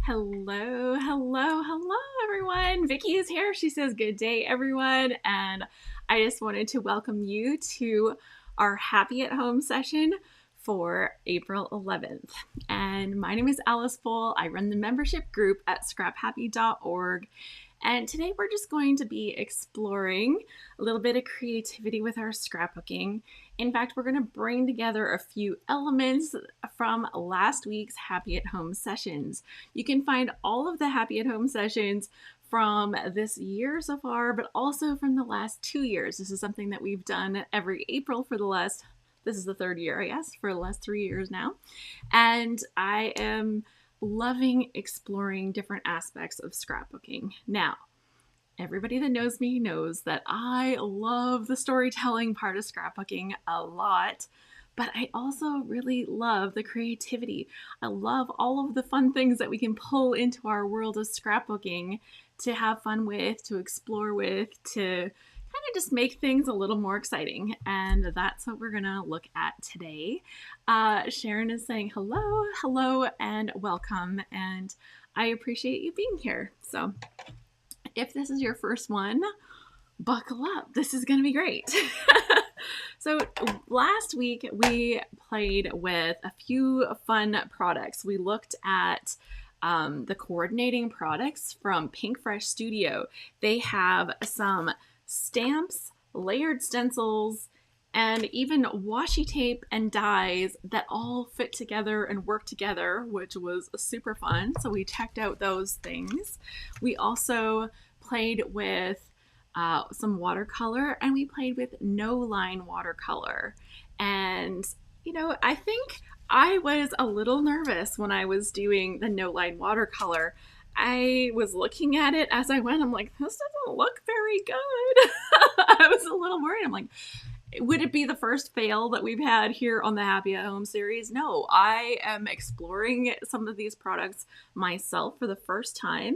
Hello, hello, hello, everyone. Vicky is here. She says, "Good day, everyone." And I just wanted to welcome you to our Happy at Home session for April 11th. And my name is Alice Bull. I run the membership group at scraphappy.org. And today we're just going to be exploring a little bit of creativity with our scrapbooking. In fact, we're going to bring together a few elements from last week's Happy at Home sessions. You can find all of the Happy at Home sessions from this year so far, but also from the last 2 years. This is something that we've done every April for the last, this is the third year, I guess, for the last 3 years now. And I am loving exploring different aspects of scrapbooking. Now, everybody that knows me knows that I love the storytelling part of scrapbooking a lot, but I also really love the creativity. I love all of the fun things that we can pull into our world of scrapbooking to have fun with, to explore with, to kind of just make things a little more exciting. And that's what we're gonna look at today. Sharon is saying hello, and welcome. And I appreciate you being here. So if this is your first one, buckle up. This is gonna be great. So last week we played with a few fun products. We looked at the coordinating products from Pink Fresh Studio. They have some stamps, layered stencils, and even washi tape and dies that all fit together and work together, which was super fun. So we checked out those things. We also played with some watercolor, and we played with no line watercolor. And, you know, I think I was a little nervous when I was doing the no line watercolor. I was looking at it as I went. I'm like, this doesn't look very good. I was a little worried. I'm like, would it be the first fail that we've had here on the Happy at Home series? No, I am exploring some of these products myself for the first time,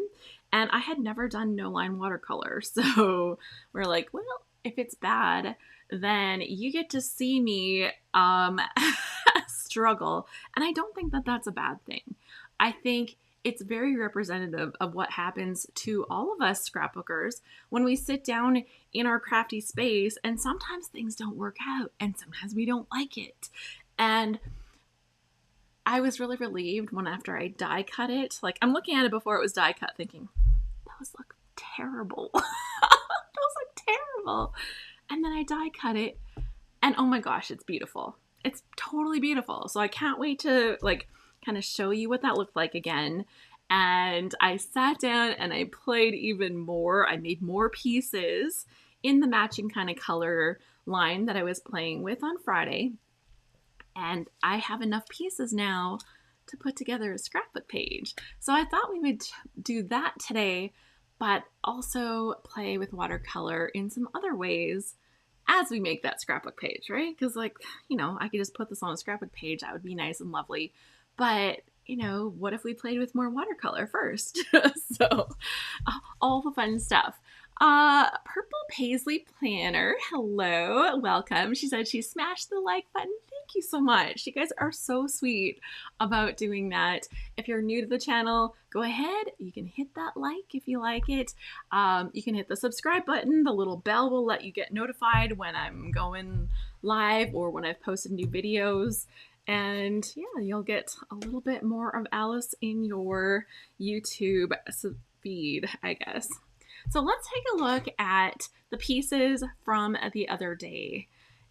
and I had never done no line watercolor. So we're like, well, if it's bad, then you get to see me struggle. And I don't think that that's a bad thing. I think it's very representative of what happens to all of us scrapbookers when we sit down in our crafty space, and sometimes things don't work out and sometimes we don't like it. And I was really relieved when after I die cut it, like I'm looking at it before it was die cut thinking, those look terrible. Those look terrible. And then I die cut it and oh my gosh, it's beautiful. It's totally beautiful. So I can't wait to like kind of show you what that looked like again. And I sat down and I played even more. I made more pieces in the matching kind of color line that I was playing with on Friday. And I have enough pieces now to put together a scrapbook page. So I thought we would do that today, but also play with watercolor in some other ways as we make that scrapbook page, right? Because like, you know, I could just put this on a scrapbook page. That would be nice and lovely. But, you know, what if we played with more watercolor first? So all the fun stuff. Purple Paisley Planner, hello, welcome. She said she smashed the like button. Thank you so much. You guys are so sweet about doing that. If you're new to the channel, go ahead. You can hit that like if you like it. You can hit the subscribe button. The little bell will let you get notified when I'm going live or when I've posted new videos. And yeah, you'll get a little bit more of Alice in your YouTube feed, I guess. So let's take a look at the pieces from the other day.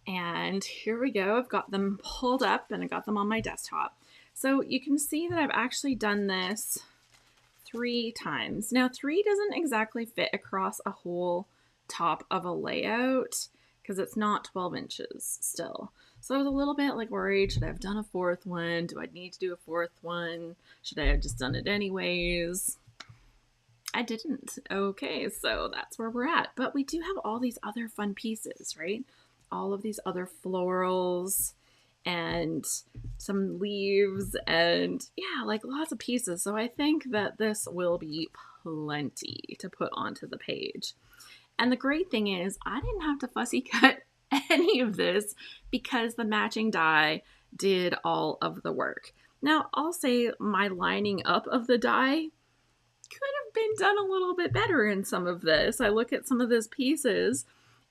And here we go. I've got them pulled up and I got them on my desktop. So you can see that I've actually done this 3 times. Now 3 doesn't exactly fit across a whole top of a layout because it's not 12 inches still. So I was a little bit like worried, should I have done a 4th one? Do I need to do a 4th one? Should I have just done it anyways? I didn't. Okay, so that's where we're at. But we do have all these other fun pieces, right? All of these other florals and some leaves and yeah, like lots of pieces. So I think that this will be plenty to put onto the page. And the great thing is I didn't have to fussy cut any of this because the matching die did all of the work. Now, I'll say my lining up of the die could have been done a little bit better in some of this. I look at some of those pieces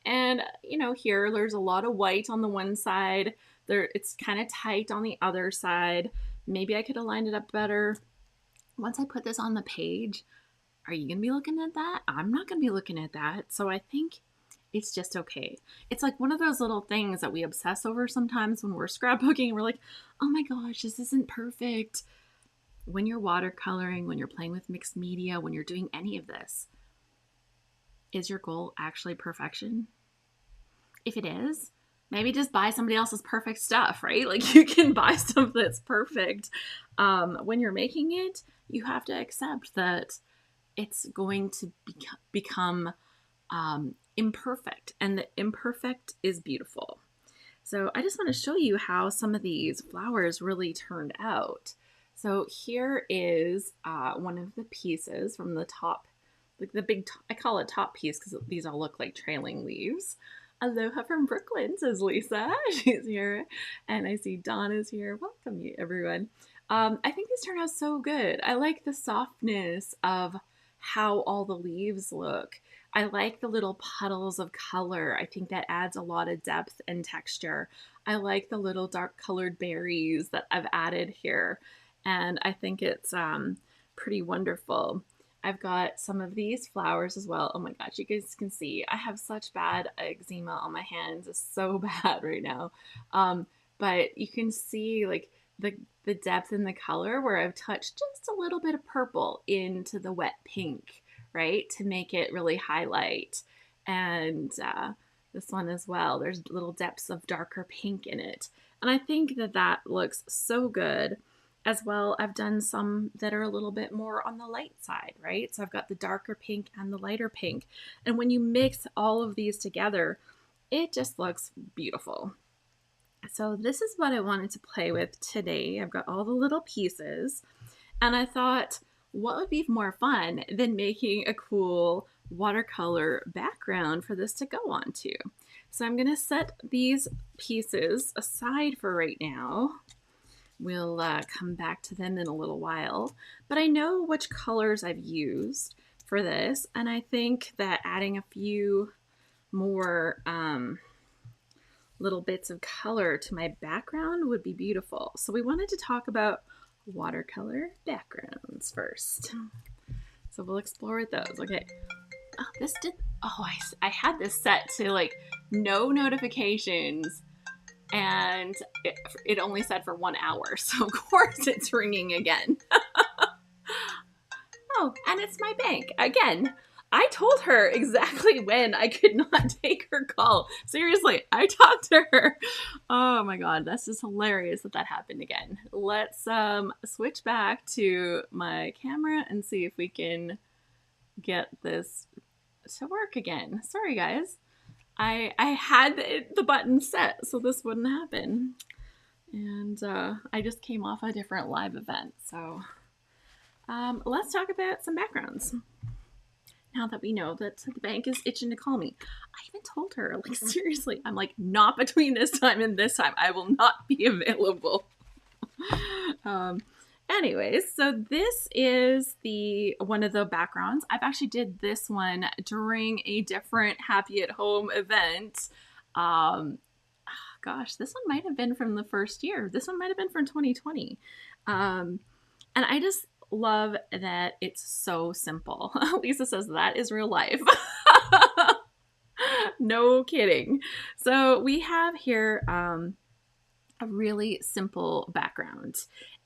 and, you know, here there's a lot of white on the one side. There, it's kind of tight on the other side. Maybe I could have lined it up better. Once I put this on the page, are you going to be looking at that? I'm not going to be looking at that. So I think it's just okay. It's like one of those little things that we obsess over sometimes when we're scrapbooking. We're like, oh my gosh, this isn't perfect. When you're watercoloring, when you're playing with mixed media, when you're doing any of this, is your goal actually perfection? If it is, maybe just buy somebody else's perfect stuff, right? Like you can buy stuff that's perfect. When you're making it, you have to accept that it's going to become imperfect, and the imperfect is beautiful. So I just want to show you how some of these flowers really turned out. So here is one of the pieces from the top, like the big, I call it top piece because these all look like trailing leaves. Aloha from Brooklyn, says Lisa. She's here. And I see Donna's here. Welcome, you everyone. I think these turn out so good. I like the softness of how all the leaves look. I like the little puddles of color. I think that adds a lot of depth and texture. I like the little dark colored berries that I've added here. And I think it's pretty wonderful. I've got some of these flowers as well. Oh my gosh, you guys can see I have such bad eczema on my hands. It's so bad right now. But you can see like the depth and the color where I've touched just a little bit of purple into the wet pink, right? To make it really highlight. And this one as well, there's little depths of darker pink in it. And I think that that looks so good. As well, I've done some that are a little bit more on the light side, right? So I've got the darker pink and the lighter pink. And when you mix all of these together, it just looks beautiful. So this is what I wanted to play with today. I've got all the little pieces, and I thought, what would be more fun than making a cool watercolor background for this to go onto? So I'm going to set these pieces aside for right now. We'll come back to them in a little while, but I know which colors I've used for this, and I think that adding a few more little bits of color to my background would be beautiful. So we wanted to talk about watercolor backgrounds first. So we'll explore with those. Okay. Oh, I had this set to like no notifications, and it only said for 1 hour. So of course it's ringing again. Oh, and it's my bank again. I told her exactly when I could not take her call. Seriously, I talked to her. Oh my God, that's just hilarious that happened again. Let's switch back to my camera and see if we can get this to work again. Sorry guys. I had the button set so this wouldn't happen. And I just came off a different live event. So let's talk about some backgrounds. Now that we know that the bank is itching to call me. I even told her, like, seriously, I'm like, not between this time and this time. I will not be available. Anyways, so this is one of the backgrounds. I've actually did this one during a different Happy at Home event. Gosh, this one might have been from the first year. This one might have been from 2020. And I just love that it's so simple. Lisa says that is real life. No kidding. So we have here a really simple background,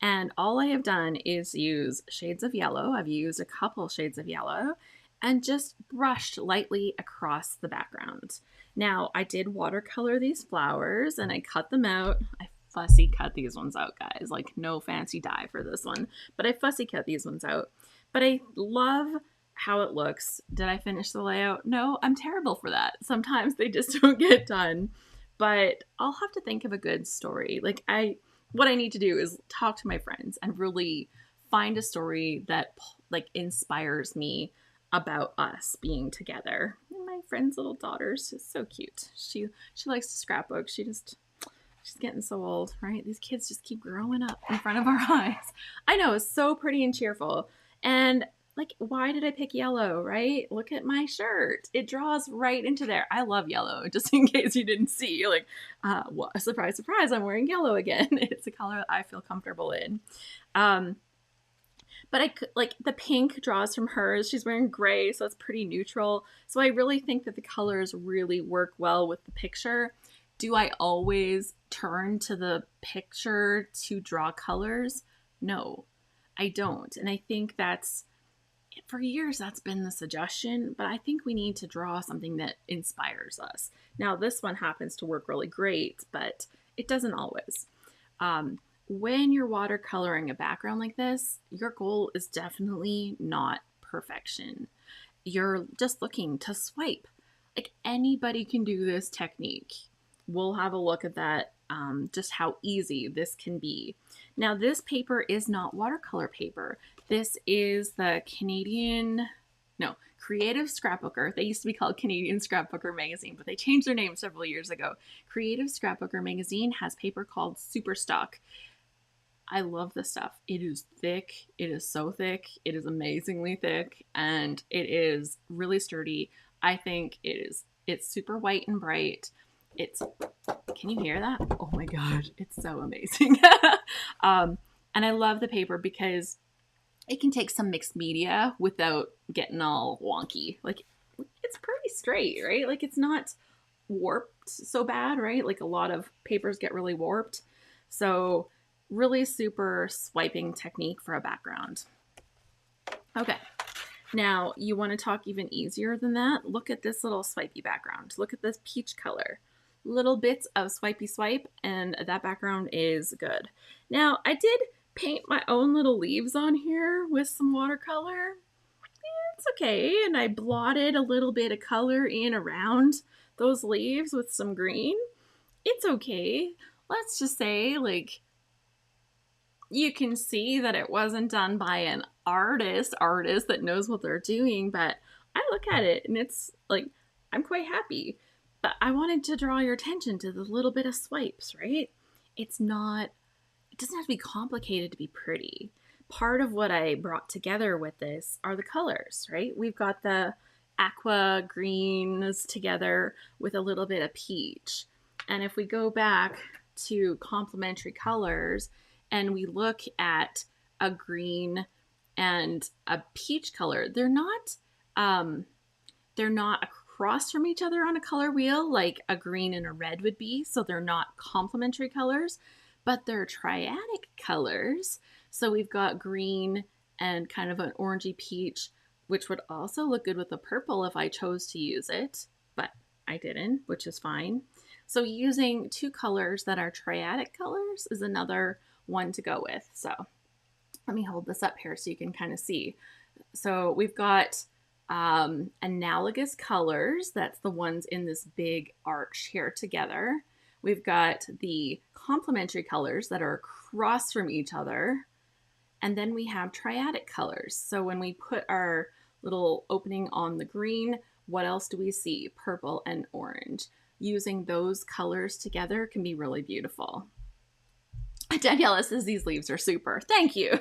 and all I have done is use shades of yellow. I've used a couple shades of yellow and just brushed lightly across the background. Now I did watercolor these flowers and I cut them out. I fussy cut these ones out, guys. Like, no fancy dye for this one, but I fussy cut these ones out. But I love how it looks. Did I finish the layout? No, I'm terrible for that. Sometimes they just don't get done, but I'll have to think of a good story. Like, what I need to do is talk to my friends and really find a story that like inspires me about us being together. And my friend's little daughter is just so cute. She likes to scrapbook. She just, She's getting so old, right? These kids just keep growing up in front of our eyes. I know, it's so pretty and cheerful. And like, why did I pick yellow, right? Look at my shirt. It draws right into there. I love yellow, just in case you didn't see. Like, what, surprise, surprise, I'm wearing yellow again. It's a color I feel comfortable in. But I could, like, the pink draws from hers. She's wearing gray, so it's pretty neutral. So I really think that the colors really work well with the picture. Do I always turn to the picture to draw colors? No, I don't. And I think that's, for years, that's been the suggestion, but I think we need to draw something that inspires us. Now, this one happens to work really great, but it doesn't always. When you're watercoloring a background like this, your goal is definitely not perfection. You're just looking to swipe. Like, anybody can do this technique. We'll have a look at that, just how easy this can be. Now, this paper is not watercolor paper. This is the Creative Scrapbooker. They used to be called Canadian Scrapbooker Magazine, but they changed their name several years ago. Creative Scrapbooker Magazine has paper called Superstock. I love this stuff. It is thick. It is so thick. It is amazingly thick, and it is really sturdy. I think it's super white and bright. Can you hear that? Oh my gosh, it's so amazing. And I love the paper because it can take some mixed media without getting all wonky. Like, it's pretty straight, right? Like, it's not warped so bad, right? Like, a lot of papers get really warped. So really super swiping technique for a background. Okay. Now, you want to talk even easier than that? Look at this little swipey background. Look at this peach color. Little bits of swipey swipe, and that background is good. Now, I did paint my own little leaves on here with some watercolor. It's okay, and I blotted a little bit of color in around those leaves with some green. It's okay. Let's just say, like, you can see that it wasn't done by an artist that knows what they're doing, but I look at it and it's like, I'm quite happy. But I wanted to draw your attention to the little bit of swipes, right? It doesn't have to be complicated to be pretty. Part of what I brought together with this are the colors, right? We've got the aqua greens together with a little bit of peach. And if we go back to complementary colors and we look at a green and a peach color, they're not across from each other on a color wheel like a green and a red would be, so they're not complementary colors, but they're triadic colors. So we've got green and kind of an orangey peach, which would also look good with the purple if I chose to use it, but I didn't, which is fine. So using two colors that are triadic colors is another one to go with. So let me hold this up here so you can kind of see. So we've got analogous colors. That's the ones in this big arch here together. We've got the complementary colors that are across from each other. And then we have triadic colors. So when we put our little opening on the green, what else do we see? Purple and orange. Using those colors together can be really beautiful. Daniela says these leaves are super. Thank you.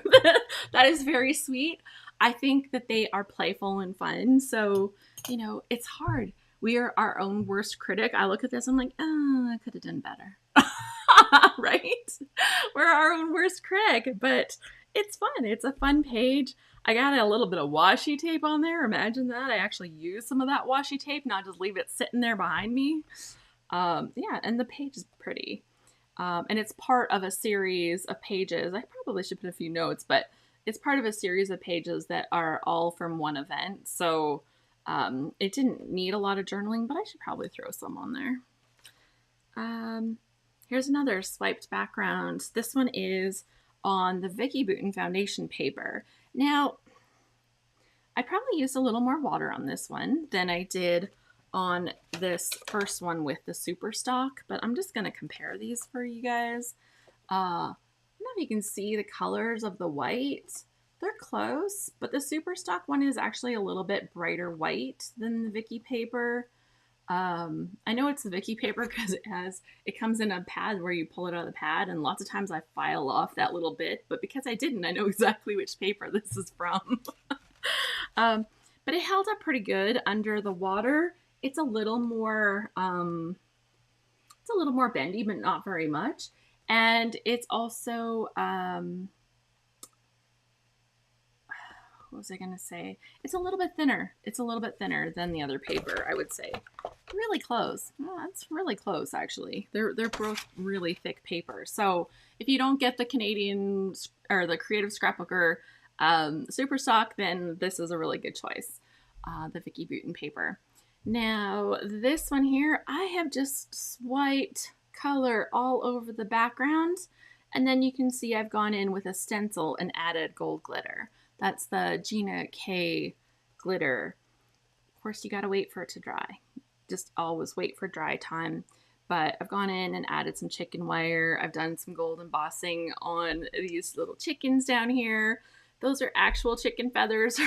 That is very sweet. I think that they are playful and fun. So, you know, it's hard. We are our own worst critic. I look at this, I'm like, oh, I could have done better. Right? We're our own worst critic, but it's fun. It's a fun page. I got a little bit of washi tape on there. Imagine that. I actually used some of that washi tape, not just leave it sitting there behind me. Yeah, and the page is pretty. And it's part of a series of pages. I probably should put a few notes, but it's part of a series of pages that are all from one event. So it didn't need a lot of journaling, but I should probably throw some on there. Here's another swiped background. This one is on the Vicky Bouton foundation paper. Now, I probably used a little more water on this one than I did on this first one with the super stock, but I'm just going to compare these for you guys. I don't know if you can see the colors of the white. They're close, but the super stock one is actually a little bit brighter white than the Vicky paper. I know it's the Vicky paper because it comes in a pad where you pull it out of the pad, and lots of times I file off that little bit, but because I didn't, I know exactly which paper this is from. um, but it held up pretty good under the water. It's a little more bendy, but not very much. And it's also what was I going to say? It's a little bit thinner. It's a little bit thinner than the other paper, I would say. Really close. Oh, that's really close, actually. They're both really thick paper. So if you don't get the Canadian or the Creative Scrapbooker Super Stock, then this is a really good choice. The Vicky Bouton paper. Now, this one here, I have just swiped color all over the background. And then you can see I've gone in with a stencil and added gold glitter. That's the Gina K glitter. Of course, you gotta wait for it to dry. Just always wait for dry time. But I've gone in and added some chicken wire. I've done some gold embossing on these little chickens down here. Those are actual chicken feathers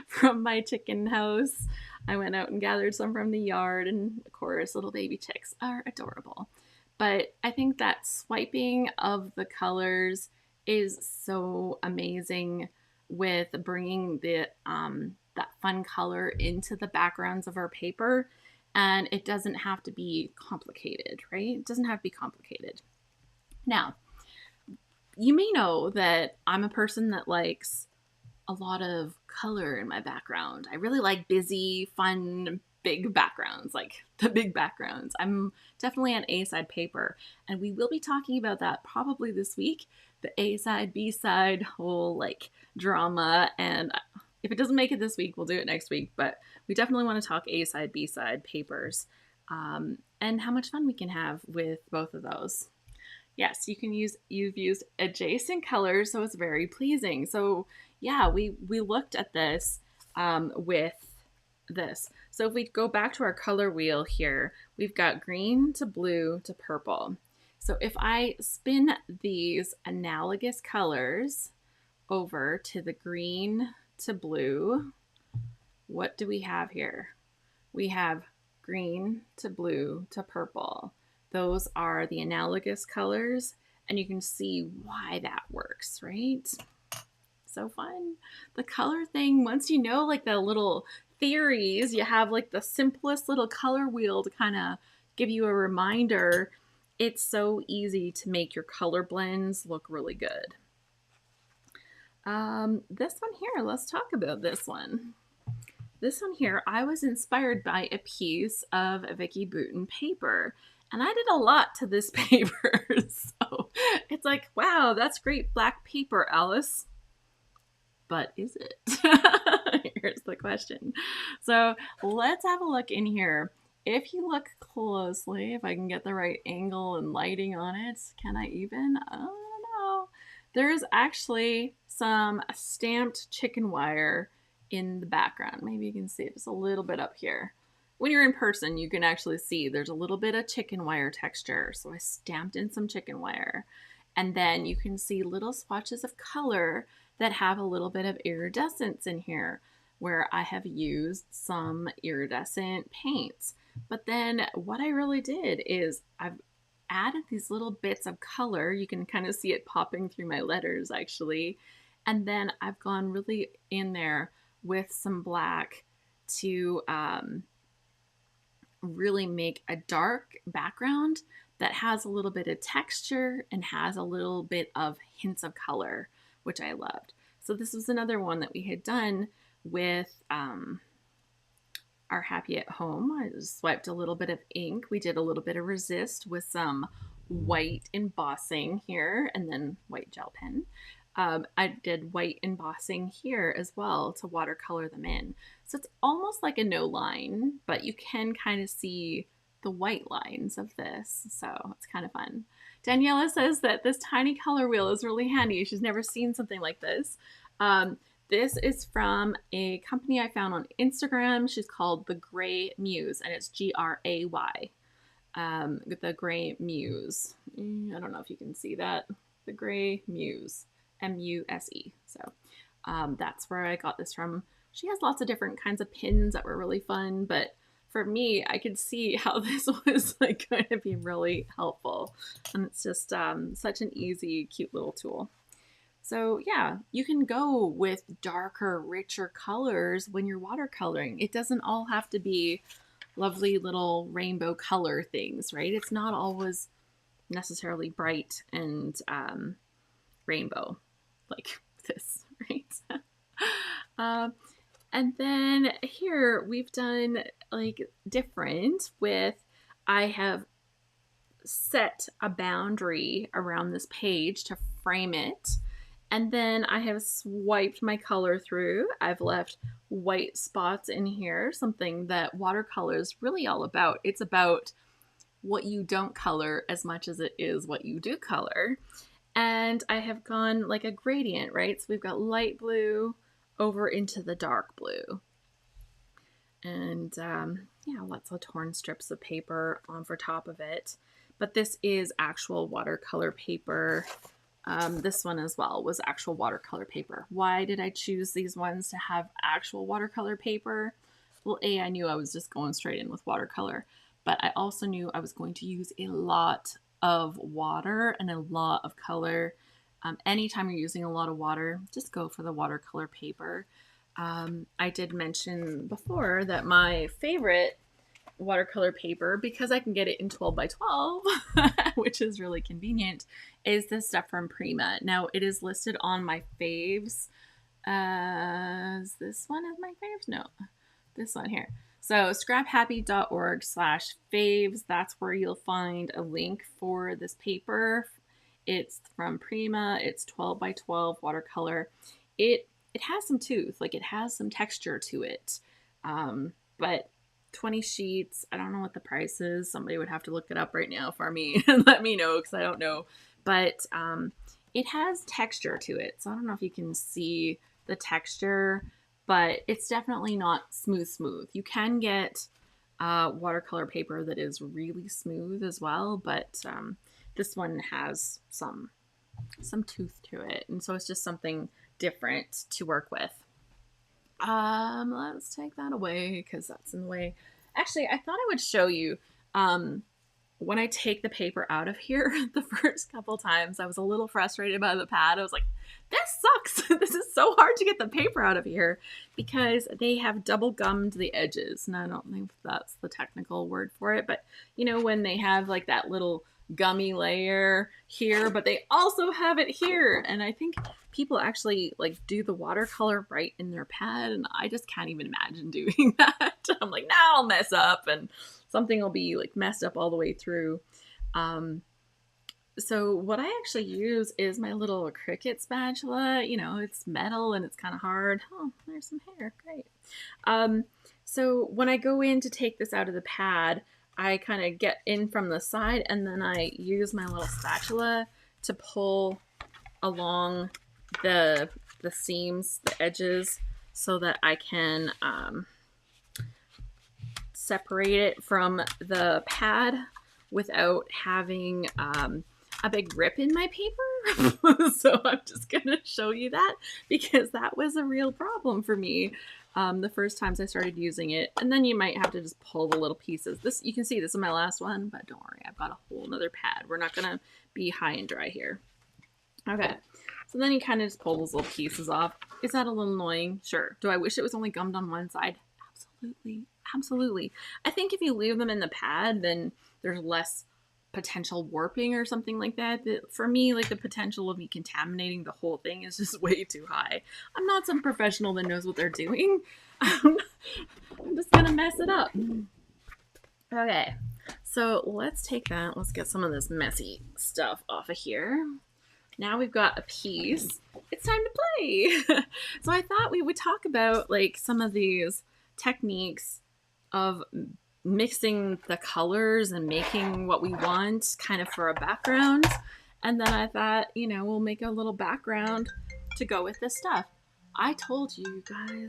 from my chicken house. I went out and gathered some from the yard, and of course, little baby chicks are adorable. But I think that swiping of the colors is so amazing with bringing that fun color into the backgrounds of our paper. And it doesn't have to be complicated, right? It doesn't have to be complicated. Now, you may know that I'm a person that likes a lot of color in my background. I really like busy, fun, big backgrounds, like the big backgrounds. I'm definitely on A-side paper, and we will be talking about that probably this week, the A-side, B-side whole like drama. And if it doesn't make it this week, we'll do it next week, but we definitely want to talk A-side, B-side papers, and how much fun we can have with both of those. Yes, you've used adjacent colors, so it's very pleasing. So yeah, we looked at this with this. So if we go back to our color wheel here, we've got green to blue to purple. So if I spin these analogous colors over to the green to blue, what do we have here? We have green to blue to purple. Those are the analogous colors, and you can see why that works, right? So fun. The color thing, once you know like the little theories, you have like the simplest little color wheel to kind of give you a reminder. It's so easy to make your color blends look really good. This one here, let's talk about this one. This one here, I was inspired by a piece of Vicky Bouton paper, and I did a lot to this paper. So it's like, wow, that's great black paper, Alice. But is it? Here's the question. So let's have a look in here. If you look closely, if I can get the right angle and lighting on it, can I even? I don't know. There's actually some stamped chicken wire in the background. Maybe you can see it just a little bit up here. When you're in person, you can actually see there's a little bit of chicken wire texture. So I stamped in some chicken wire. And then you can see little swatches of color that have a little bit of iridescence in here, where I have used some iridescent paints. But then what I really did is I've added these little bits of color. You can kind of see it popping through my letters actually. And then I've gone really in there with some black to really make a dark background that has a little bit of texture and has a little bit of hints of color, which I loved. So this was another one that we had done with our Happy at Home. I just swiped a little bit of ink. We did a little bit of resist with some white embossing here and then white gel pen. I did white embossing here as well to watercolor them in. So it's almost like a no line, but you can kind of see the white lines of this. So it's kind of fun. Daniela says that this tiny color wheel is really handy. She's never seen something like this. This is from a company I found on Instagram. She's called The Gray Muse, and it's Gray. The Gray Muse. I don't know if you can see that. The Gray Muse. M-U-S-E. So that's where I got this from. She has lots of different kinds of pins that were really fun, but for me, I could see how this was like going to be really helpful. And it's just such an easy, cute little tool. So yeah, you can go with darker, richer colors when you're watercoloring. It doesn't all have to be lovely little rainbow color things, right? It's not always necessarily bright and rainbow like this, right? And then here we've done like different with, I have set a boundary around this page to frame it. And then I have swiped my color through. I've left white spots in here, something that watercolor is really all about. It's about what you don't color as much as it is what you do color. And I have gone like a gradient, right? So we've got light blue over into the dark blue. And yeah, lots of torn strips of paper over top of it. But this is actual watercolor paper. This one as well was actual watercolor paper. Why did I choose these ones to have actual watercolor paper? Well, I knew I was just going straight in with watercolor, but I also knew I was going to use a lot of water and a lot of color. Anytime you're using a lot of water, just go for the watercolor paper. I did mention before that my favorite watercolor paper, because I can get it in 12 by 12, which is really convenient, is this stuff from Prima. Now it is listed on my faves as this one is my faves. No, this one here. So scraphappy.org/faves. That's where you'll find a link for this paper. It's from Prima. It's 12 by 12 watercolor. It has some tooth, like it has some texture to it. But 20 sheets. I don't know what the price is. Somebody would have to look it up right now for me and let me know, because I don't know. But it has texture to it. So I don't know if you can see the texture, but it's definitely not smooth. You can get watercolor paper that is really smooth as well, but this one has some tooth to it. And so it's just something different to work with. Let's take that away because that's in the way. Actually, I thought I would show you when I take the paper out of here. The first couple times I was a little frustrated by the pad. I was like, this sucks. This is so hard to get the paper out of here because they have double gummed the edges. And I don't think that's the technical word for it, but you know, when they have like that little gummy layer here, but they also have it here. And I think people actually like do the watercolor right in their pad, and I just can't even imagine doing that. I'm like, now I'll mess up and something will be like messed up all the way through. So what I actually use is my little Cricut spatula. You know, it's metal and it's kind of hard. Oh, there's some hair. Great. So when I go in to take this out of the pad, I kind of get in from the side and then I use my little spatula to pull along the seams, the edges, so that I can separate it from the pad without having a big rip in my paper. So I'm just gonna show you that because that was a real problem for me the first times I started using it. And then you might have to just pull the little pieces. This, you can see this is my last one, but don't worry, I've got a whole nother pad. We're not gonna be high and dry here. Okay, so then you kind of just pull those little pieces off. Is that a little annoying? Sure. Do I wish it was only gummed on one side? Absolutely. I think if you leave them in the pad, then there's less potential warping or something like that. For me, like the potential of me contaminating the whole thing is just way too high. I'm not some professional that knows what they're doing. I'm just gonna mess it up. Okay, so let's take that. Let's get some of this messy stuff off of here. Now we've got a piece. It's time to play. So I thought we would talk about like some of these techniques of mixing the colors and making what we want kind of for a background. And then I thought, you know, we'll make a little background to go with this stuff. I told you guys,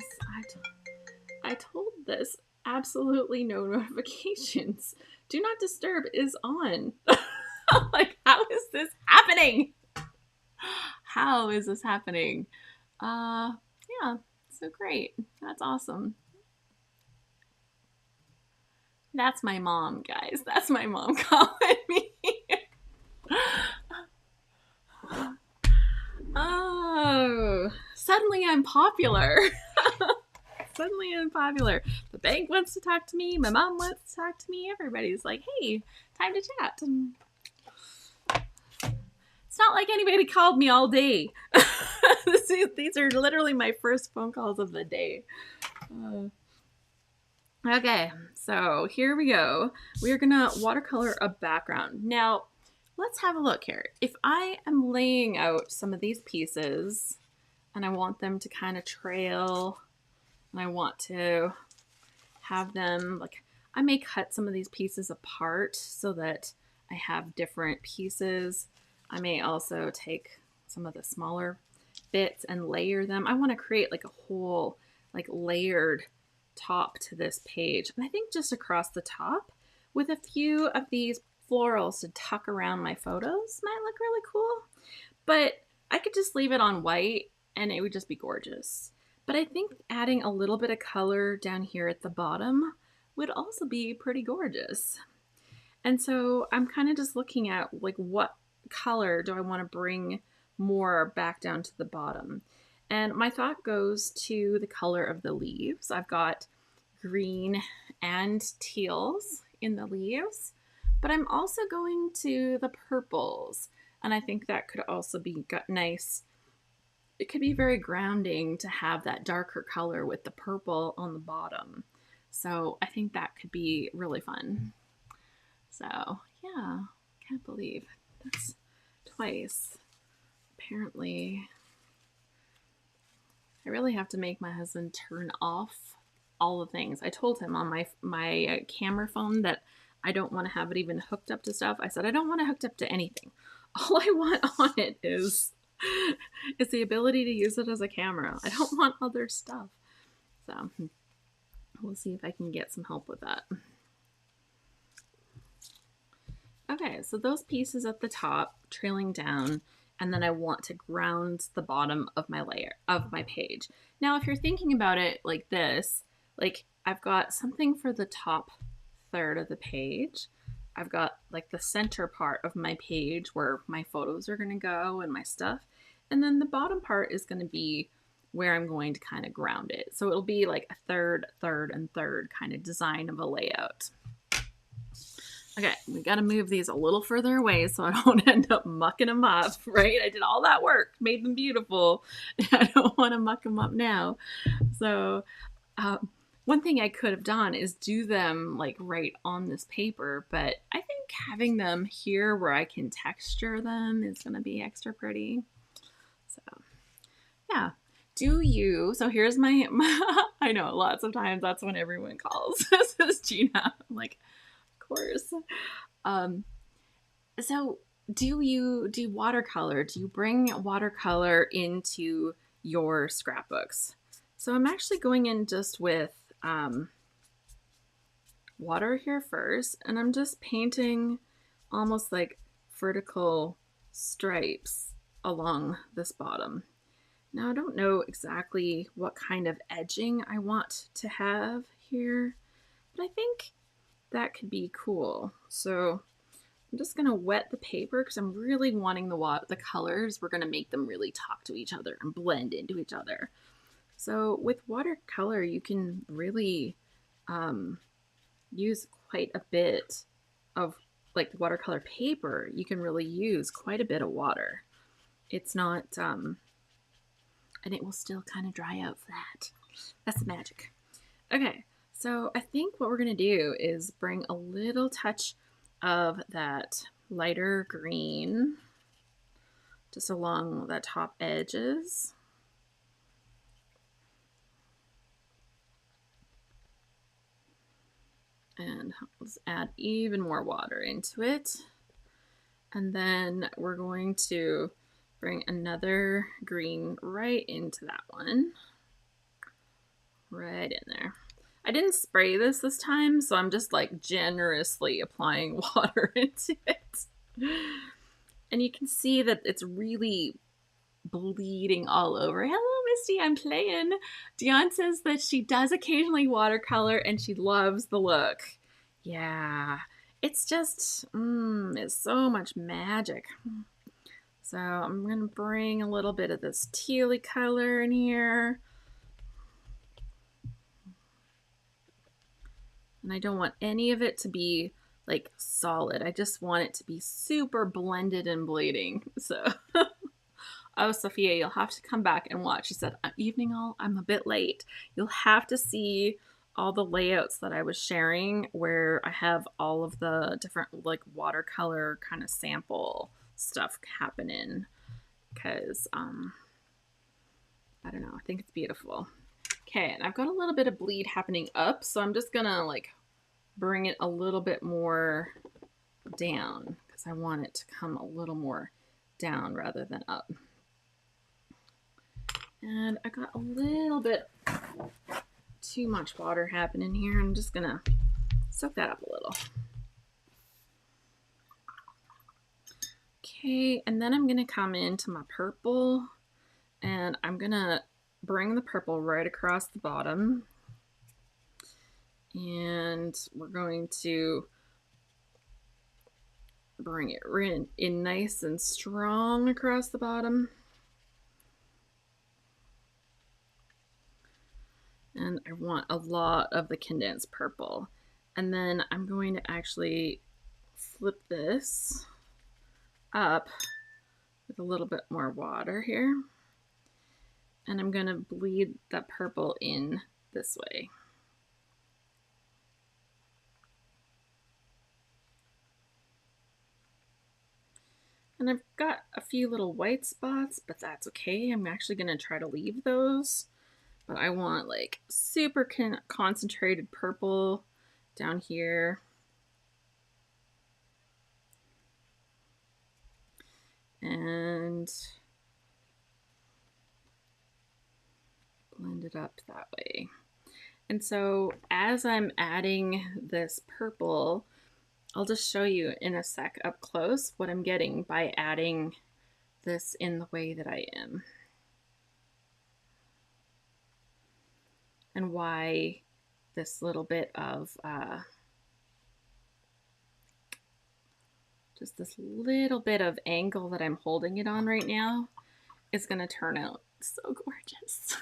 I told this, absolutely no notifications. Do not disturb is on. Like, how is this happening? How is this happening? Yeah, so great. That's awesome. That's my mom, guys. That's my mom calling me. Oh, suddenly I'm popular. Suddenly I'm popular. The bank wants to talk to me. My mom wants to talk to me. Everybody's like, hey, time to chat. It's not like anybody called me all day. These are literally my first phone calls of the day. Okay, so here we go. We're gonna watercolor a background. Now, let's have a look here. If I am laying out some of these pieces and I want them to kind of trail and I want to have them, like, I may cut some of these pieces apart so that I have different pieces. I may also take some of the smaller bits and layer them. I want to create like a whole, like, layered top to this page. And I think just across the top with a few of these florals to tuck around my photos might look really cool. But I could just leave it on white and it would just be gorgeous. But I think adding a little bit of color down here at the bottom would also be pretty gorgeous. And so I'm kind of just looking at, like, what color do I want to bring more back down to the bottom. And my thought goes to the color of the leaves. I've got green and teals in the leaves, but I'm also going to the purples. And I think that could also be nice. It could be very grounding to have that darker color with the purple on the bottom. So I think that could be really fun. So yeah, can't believe that's twice. Apparently, I really have to make my husband turn off all the things. I told him on my camera phone that I don't want to have it even hooked up to stuff. I said, I don't want it hooked up to anything. All I want on it is the ability to use it as a camera. I don't want other stuff. So we'll see if I can get some help with that. Okay, so those pieces at the top trailing down, and then I want to ground the bottom of my layer of my page. Now, if you're thinking about it like this, like, I've got something for the top third of the page. I've got like the center part of my page where my photos are going to go and my stuff. And then the bottom part is going to be where I'm going to kind of ground it. So it'll be like a third, third, and third kind of design of a layout. Okay, we got to move these a little further away so I don't end up mucking them up, right? I did all that work, made them beautiful. I don't want to muck them up now. So one thing I could have done is do them like right on this paper, but I think having them here where I can texture them is going to be extra pretty. So yeah. So here's my I know lots of times that's when everyone calls. This is Gina. I'm like, course. So do you do watercolor? Do you bring watercolor into your scrapbooks? So I'm actually going in just with water here first, and I'm just painting almost like vertical stripes along this bottom. Now I don't know exactly what kind of edging I want to have here, but I think that could be cool. So I'm just gonna wet the paper because I'm really wanting the colors. We're gonna make them really talk to each other and blend into each other. So with watercolor, you can really use quite a bit of, like, watercolor paper. You can really use quite a bit of water. It's not, and it will still kind of dry out flat. That's the magic. Okay. So I think what we're going to do is bring a little touch of that lighter green just along the top edges. And let's add even more water into it. And then we're going to bring another green right into that one. Right in there. I didn't spray this time, so I'm just like generously applying water into it. And you can see that it's really bleeding all over. Hello, Misty, I'm playing. Dion says that she does occasionally watercolor and she loves the look. Yeah, it's just, it's so much magic. So I'm gonna bring a little bit of this tealy color in here. And I don't want any of it to be like solid. I just want it to be super blended and bleeding. So, oh, Sophia, you'll have to come back and watch. She said, evening all, I'm a bit late. You'll have to see all the layouts that I was sharing where I have all of the different like watercolor kind of sample stuff happening. Because, I don't know, I think it's beautiful. Okay, and I've got a little bit of bleed happening up, so I'm just gonna like bring it a little bit more down because I want it to come a little more down rather than up. And I got a little bit too much water happening here. I'm just gonna soak that up a little. Okay, and then I'm gonna come into my purple and I'm gonna bring the purple right across the bottom. And we're going to bring it in nice and strong across the bottom. And I want a lot of the condensed purple. And then I'm going to actually flip this up with a little bit more water here. And I'm going to bleed that purple in this way. And I've got a few little white spots, but that's okay. I'm actually going to try to leave those. But I want like super concentrated purple down here. And blend it up that way. And so as I'm adding this purple, I'll just show you in a sec up close what I'm getting by adding this in the way that I am. And why this little bit of just this little bit of angle that I'm holding it on right now is going to turn out so gorgeous.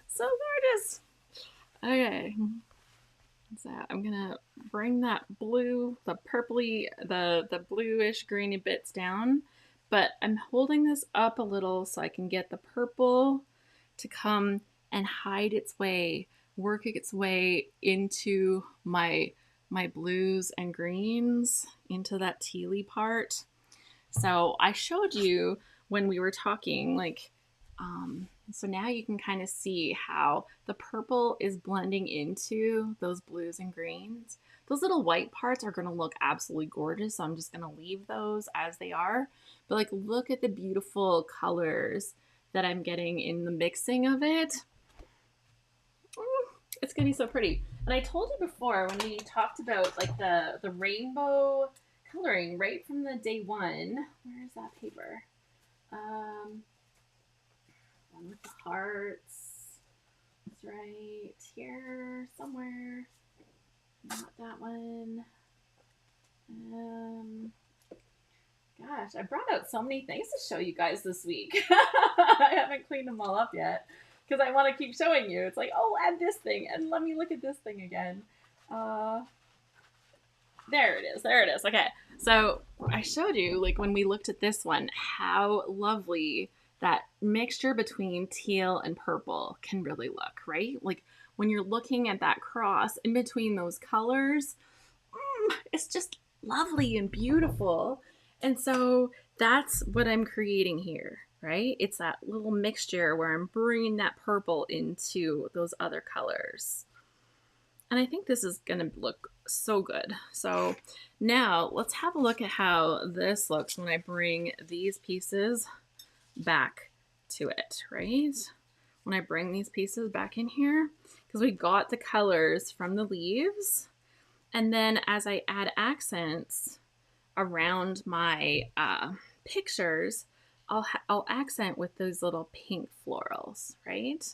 So gorgeous. Okay. So I'm gonna bring that blue, the purpley, the bluish greeny bits down, but I'm holding this up a little so I can get the purple to come and hide its way, work its way into my blues and greens, into that tealy part. So I showed you when we were talking, like, so now you can kind of see how the purple is blending into those blues and greens. Those little white parts are going to look absolutely gorgeous, so I'm just going to leave those as they are. But like, look at the beautiful colors that I'm getting in the mixing of it. It's going to be so pretty. And I told you before when we talked about like the rainbow coloring right from the day one. Where is that paper? One with the hearts. It's right here somewhere. Not that one. Gosh, I brought out so many things to show you guys this week. I haven't cleaned them all up yet because I want to keep showing you. It's like, oh, add this thing and let me look at this thing again. There it is. There it is. Okay. So I showed you, like, when we looked at this one, how lovely that mixture between teal and purple can really look, right? Like when you're looking at that cross in between those colors, it's just lovely and beautiful. And so that's what I'm creating here, right? It's that little mixture where I'm bringing that purple into those other colors. And I think this is going to look so good. So now let's have a look at how this looks when I bring these pieces back to it, right? When I bring these pieces back in here, because we got the colors from the leaves. And then as I add accents around my pictures, I'll accent with those little pink florals, right?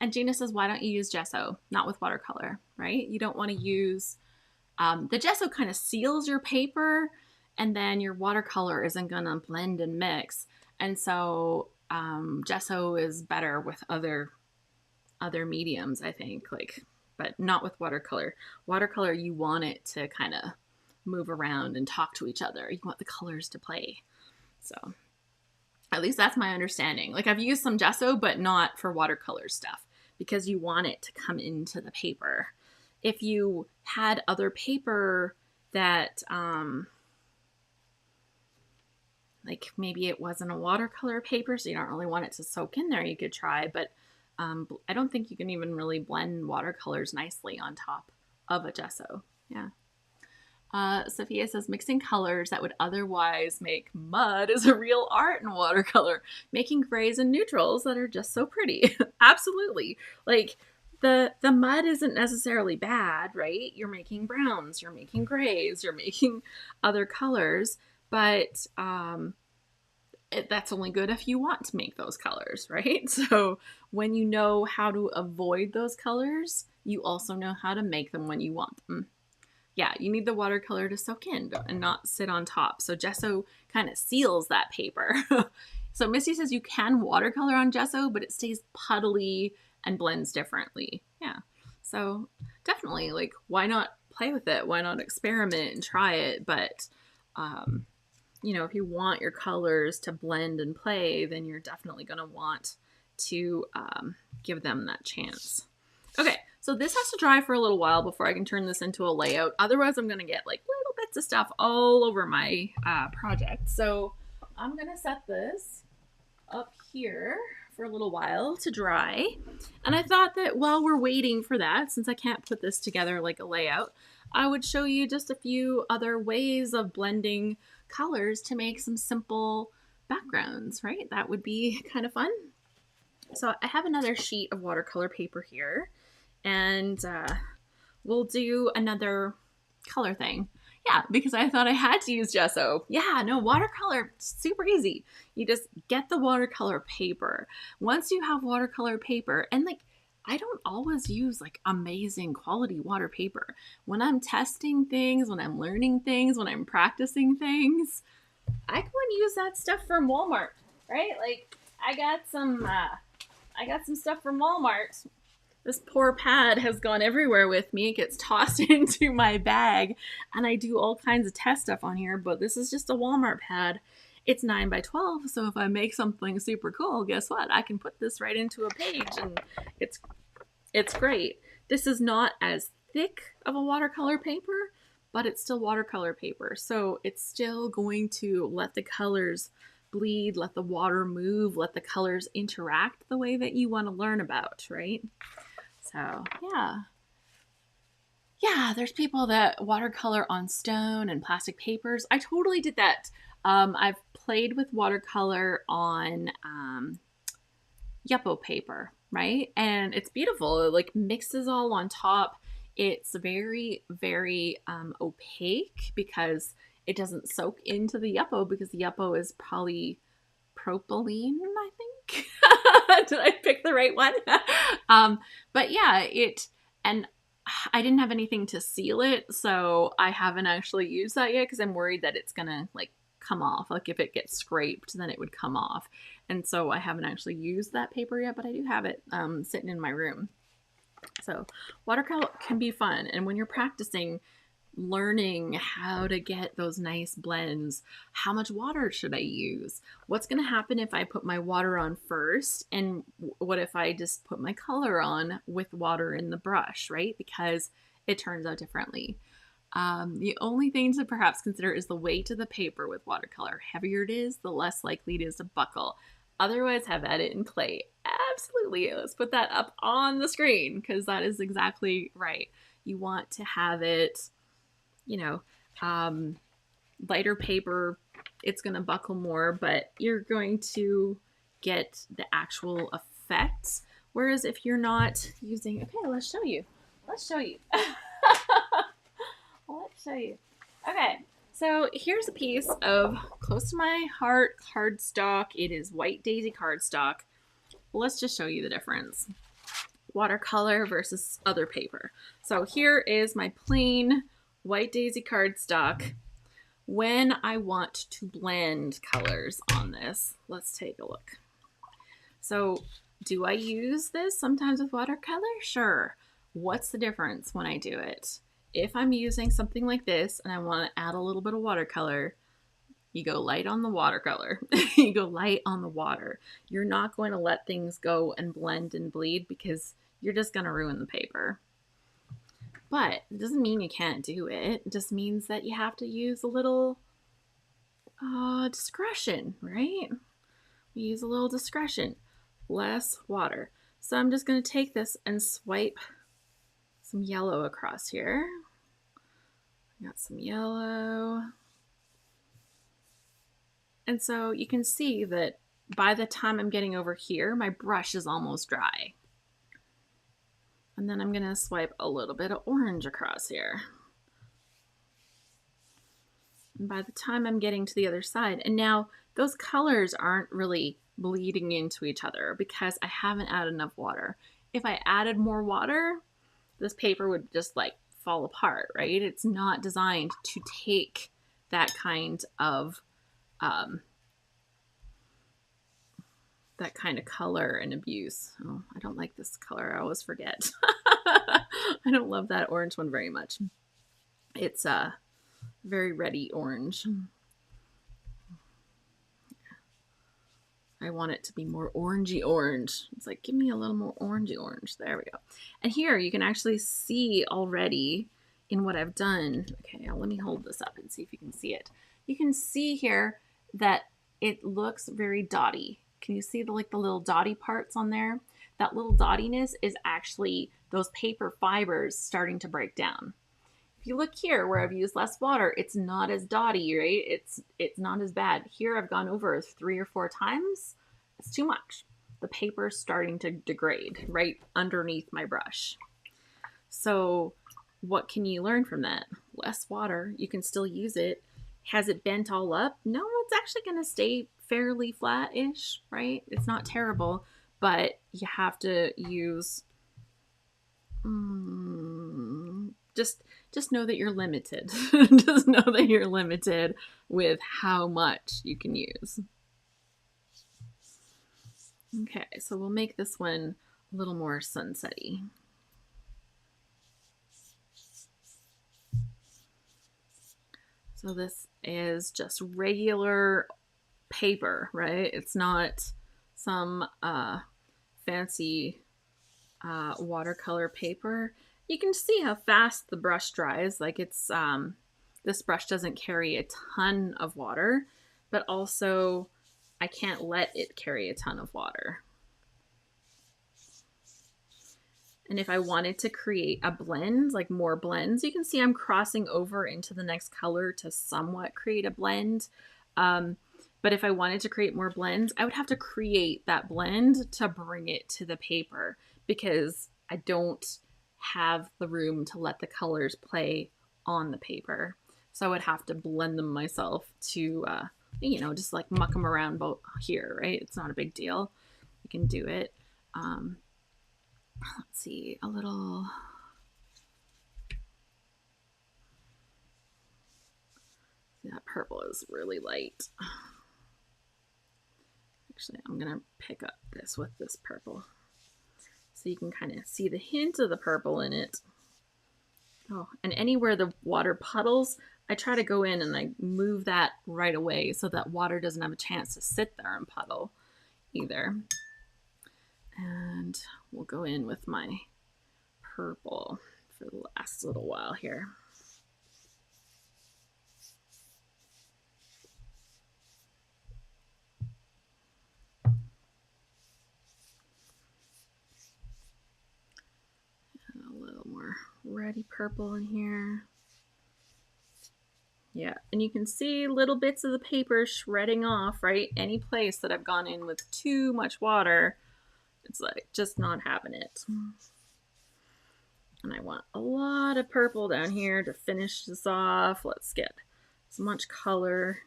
And Gina says, why don't you use gesso? Not with watercolor, right? You don't want to use The gesso kind of seals your paper, and then your watercolor isn't gonna blend and mix. And so gesso is better with other mediums, I think, like, but not with watercolor. Watercolor, you want it to kind of move around and talk to each other. You want the colors to play. So at least that's my understanding. Like, I've used some gesso, but not for watercolor stuff, because you want it to come into the paper. If you had other paper that, like maybe it wasn't a watercolor paper, so you don't really want it to soak in there, you could try, but I don't think you can even really blend watercolors nicely on top of a gesso. Yeah. Sophia says, mixing colors that would otherwise make mud is a real art in watercolor. Making grays and neutrals that are just so pretty. Absolutely. Like, the mud isn't necessarily bad, right? You're making browns, you're making grays, you're making other colors, but that's only good if you want to make those colors, right? So when you know how to avoid those colors, you also know how to make them when you want them. Yeah, you need the watercolor to soak in and not sit on top. So gesso kind of seals that paper. So Misty says you can watercolor on gesso, but it stays puddly and blends differently. Yeah, so definitely, like, why not play with it? Why not experiment and try it? But you know, if you want your colors to blend and play, then you're definitely going to want to give them that chance. Okay, so this has to dry for a little while before I can turn this into a layout. Otherwise, I'm going to get like little bits of stuff all over my project. So I'm going to set this up here for a little while to dry. And I thought that while we're waiting for that, since I can't put this together like a layout, I would show you just a few other ways of blending colors to make some simple backgrounds, right? That would be kind of fun. So I have another sheet of watercolor paper here, and we'll do another color thing. Yeah, because I thought I had to use gesso. Yeah, no, watercolor, super easy. You just get the watercolor paper. Once you have watercolor paper, and like, I don't always use like amazing quality water paper. When I'm testing things, when I'm learning things, when I'm practicing things, I go and use that stuff from Walmart, right? Like, I got some stuff from Walmart. This poor pad has gone everywhere with me. It gets tossed into my bag, and I do all kinds of test stuff on here, but this is just a Walmart pad. It's 9 by 12, so if I make something super cool, guess what? I can put this right into a page, and it's great. This is not as thick of a watercolor paper, but it's still watercolor paper, so it's still going to let the colors bleed, let the water move, let the colors interact the way that you want to learn about, right? So, yeah, there's people that watercolor on stone and plastic papers. I totally did that. I've played with watercolor on Yupo paper, right? And it's beautiful. It like mixes all on top. It's very, very opaque because it doesn't soak into the Yupo, because the Yupo is polypropylene, I think. Did I pick the right one? But yeah, and I didn't have anything to seal it, so I haven't actually used that yet because I'm worried that it's gonna like come off. Like, if it gets scraped, then it would come off. And so I haven't actually used that paper yet, but I do have it sitting in my room. So watercolor can be fun. And when you're practicing, learning how to get those nice blends, how much water should I use? What's going to happen if I put my water on first? And what if I just put my color on with water in the brush, right? Because it turns out differently. The only thing to perhaps consider is the weight of the paper with watercolor. Heavier it is, the less likely it is to buckle. Otherwise, have at it in clay. Absolutely. Let's put that up on the screen because that is exactly right. You want to have it, you know, lighter paper, it's going to buckle more, but you're going to get the actual effects. Whereas if you're not using, okay, let's show you. Let's show you. Okay, so here's a piece of close to my heart cardstock. It is White Daisy cardstock. Let's just show you the difference. Watercolor versus other paper. So here is my plain white daisy cardstock when I want to blend colors on this. Let's take a look. So do I use this sometimes with watercolor? Sure. What's the difference when I do it? If I'm using something like this and I want to add a little bit of watercolor, you go light on the watercolor. You go light on the water. You're not going to let things go and blend and bleed because you're just going to ruin the paper. But it doesn't mean you can't do it. It just means that you have to use a little discretion, right? We use a little discretion. Less water. So I'm just going to take this and swipe some yellow across here. Got some yellow. And so you can see that by the time I'm getting over here, my brush is almost dry. And then I'm going to swipe a little bit of orange across here. And by the time I'm getting to the other side, and now those colors aren't really bleeding into each other because I haven't added enough water. If I added more water, this paper would just like fall apart, right? It's not designed to take that kind of color and abuse. Oh, I don't like this color. I always forget. I don't love that orange one very much. It's a very reddy orange. I want it to be more orangey orange. It's like, give me a little more orangey orange. There we go. And here you can actually see already in what I've done. Okay, now let me hold this up and see if you can see it. You can see here that it looks very dotty. Can you see the little dotty parts on there? That little dottiness is actually those paper fibers starting to break down. If you look here where I've used less water, it's not as dotty, right? It's not as bad. Here I've gone over 3 or 4 times. It's too much. The paper's starting to degrade right underneath my brush. So what can you learn from that? Less water. You can still use it. Has it bent all up? No, it's actually going to stay fairly flat-ish, right? It's not terrible, but you have to use... Just know that you're limited. Just know that you're limited with how much you can use. Okay, so we'll make this one a little more sunsetty. So this is just regular paper, right? It's not some fancy watercolor paper. You can see how fast the brush dries. Like it's, this brush doesn't carry a ton of water, but also I can't let it carry a ton of water. And if I wanted to create a blend, like more blends, you can see I'm crossing over into the next color to somewhat create a blend. But if I wanted to create more blends, I would have to create that blend to bring it to the paper because I don't have the room to let the colors play on the paper. So I would have to blend them myself to, you know, just like muck them around both here, right? It's not a big deal. You can do it. Let's see, a little... That purple is really light. Actually, I'm going to pick up this with this purple. So you can kind of see the hint of the purple in it. Oh, and anywhere the water puddles, I try to go in and I move that right away so that water doesn't have a chance to sit there and puddle either. And we'll go in with my purple for the last little while here. Reddy purple in here. Yeah, and you can see little bits of the paper shredding off, right? Any place that I've gone in with too much water, it's like just not having it. And I want a lot of purple down here to finish this off. Let's get as much color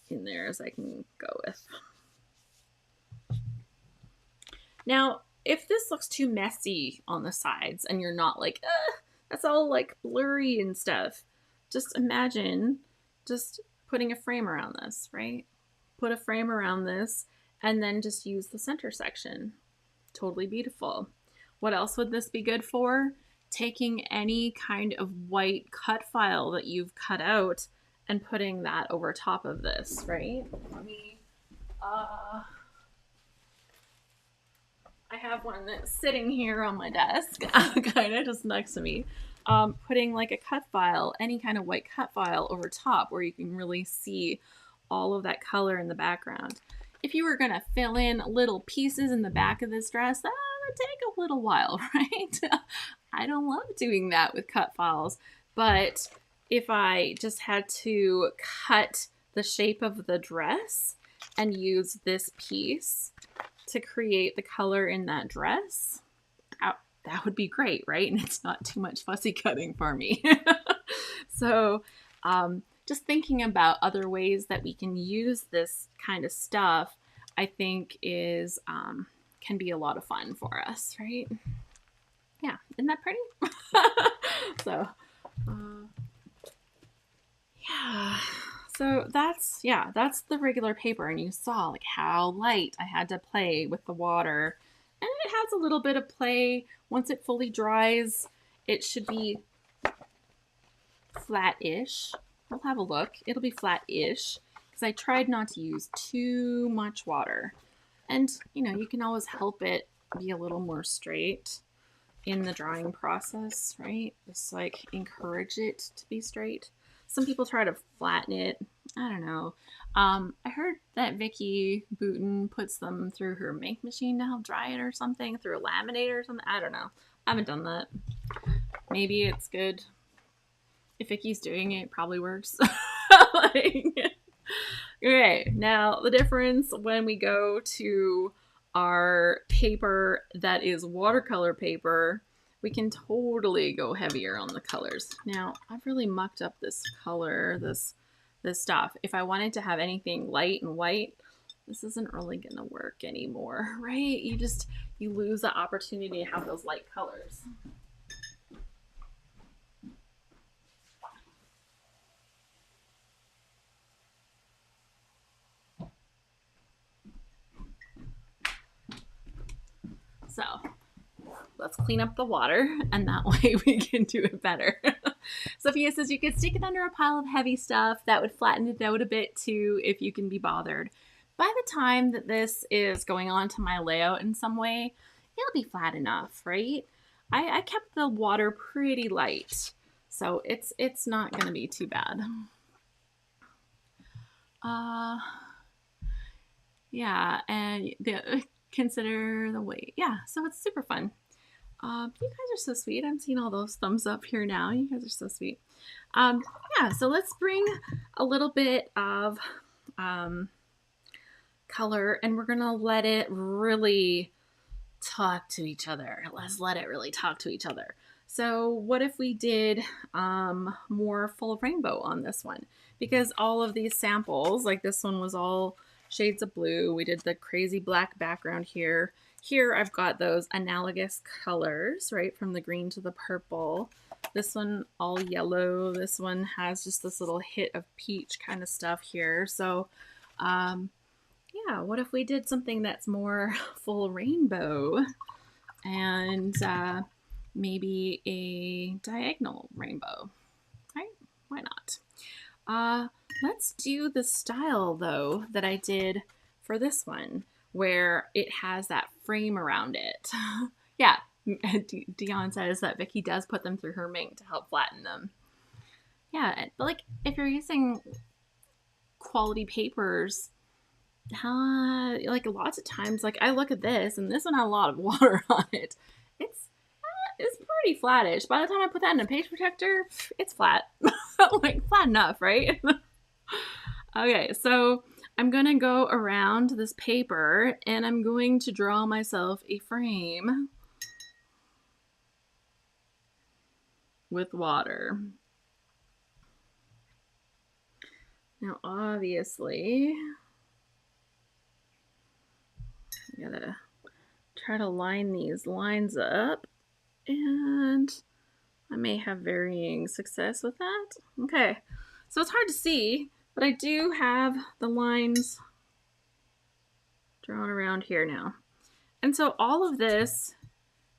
in there as I can go with. Now, if this looks too messy on the sides and you're not like, that's all like blurry and stuff, just imagine just putting a frame around this, right? Put a frame around this and then just use the center section. Totally beautiful. What else would this be good for? Taking any kind of white cut file that you've cut out and putting that over top of this, right? Let me, I have one that's sitting here on my desk, kind of just next to me. Putting like a cut file, any kind of white cut file over top where you can really see all of that color in the background. If you were going to fill in little pieces in the back of this dress, that would take a little while, right? I don't love doing that with cut files, but if I just had to cut the shape of the dress and use this piece to create the color in that dress, that would be great, right? And it's not too much fussy cutting for me. So just thinking about other ways that we can use this kind of stuff, I think is can be a lot of fun for us, right? Yeah, isn't that pretty? So yeah. So that's the regular paper, and you saw like how light I had to play with the water, and it has a little bit of play. Once it fully dries, it should be flat-ish. We'll have a look. It'll be flat-ish because I tried not to use too much water, and you can always help it be a little more straight in the drying process, right? Just like encourage it to be straight. Some people try to flatten it. I don't know. I heard that Vicky Booten puts them through her make machine to help dry it or something, through a laminator or something. I don't know. I haven't done that. Maybe it's good. If Vicky's doing it, it probably works. Okay, now the difference when we go to our paper that is watercolor paper, we can totally go heavier on the colors. Now, I've really mucked up this color, this stuff. If I wanted to have anything light and white, this isn't really gonna work anymore, right? You lose the opportunity to have those light colors. So let's clean up the water, and that way we can do it better. Sophia says you could stick it under a pile of heavy stuff. That would flatten it out a bit too if you can be bothered. By the time that this is going on to my layout in some way, it'll be flat enough, right? I kept the water pretty light, so it's not going to be too bad. Yeah, and consider the weight. Yeah, so it's super fun. You guys are so sweet. I'm seeing all those thumbs up here now. You guys are so sweet. Yeah, so let's bring a little bit of color, and we're gonna let it really talk to each other. Let's let it really talk to each other. So what if we did more full rainbow on this one? Because all of these samples, like this one was all shades of blue. We did the crazy black background here. Here I've got those analogous colors, right, from the green to the purple. This one all yellow. This one has just this little hit of peach kind of stuff here. So yeah, what if we did something that's more full rainbow and maybe a diagonal rainbow, right? Why not? Let's do the style though that I did for this one, where it has that frame around it. Yeah, Dion says that Vicky does put them through her mink to help flatten them. Yeah, like if you're using quality papers, like lots of times, like I look at this and this one has a lot of water on it. It's pretty flattish. By the time I put that in a page protector, it's flat. Like flat enough, right? Okay, so I'm gonna go around this paper and I'm going to draw myself a frame with water. Now, obviously, I gotta try to line these lines up, and I may have varying success with that. Okay, so it's hard to see, but I do have the lines drawn around here now. And so all of this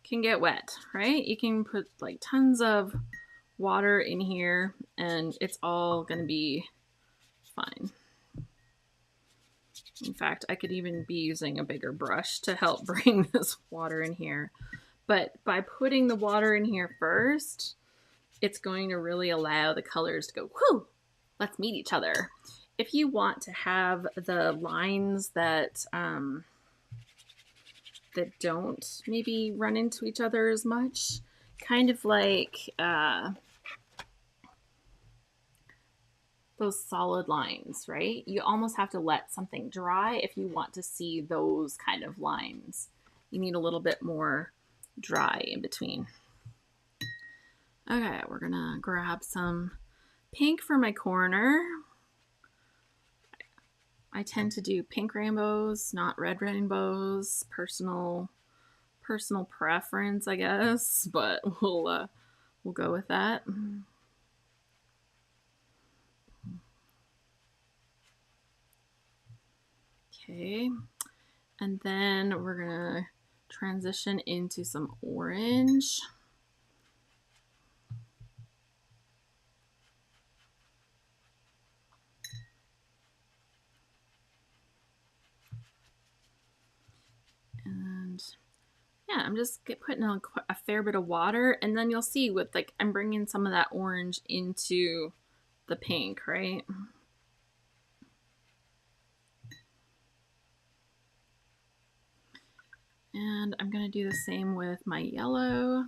can get wet, right? You can put like tons of water in here and it's all gonna be fine. In fact, I could even be using a bigger brush to help bring this water in here. But by putting the water in here first, it's going to really allow the colors to go, whoo, let's meet each other. If you want to have the lines that that don't maybe run into each other as much, kind of like those solid lines, right? You almost have to let something dry if you want to see those kind of lines. You need a little bit more dry in between. Okay, we're gonna grab some pink for my corner. I tend to do pink rainbows, not red rainbows. Personal preference, I guess, but we'll go with that. Okay, and then we're gonna transition into some orange. And yeah, I'm just putting a fair bit of water, and then you'll see with like I'm bringing some of that orange into the pink, right? And I'm gonna do the same with my yellow.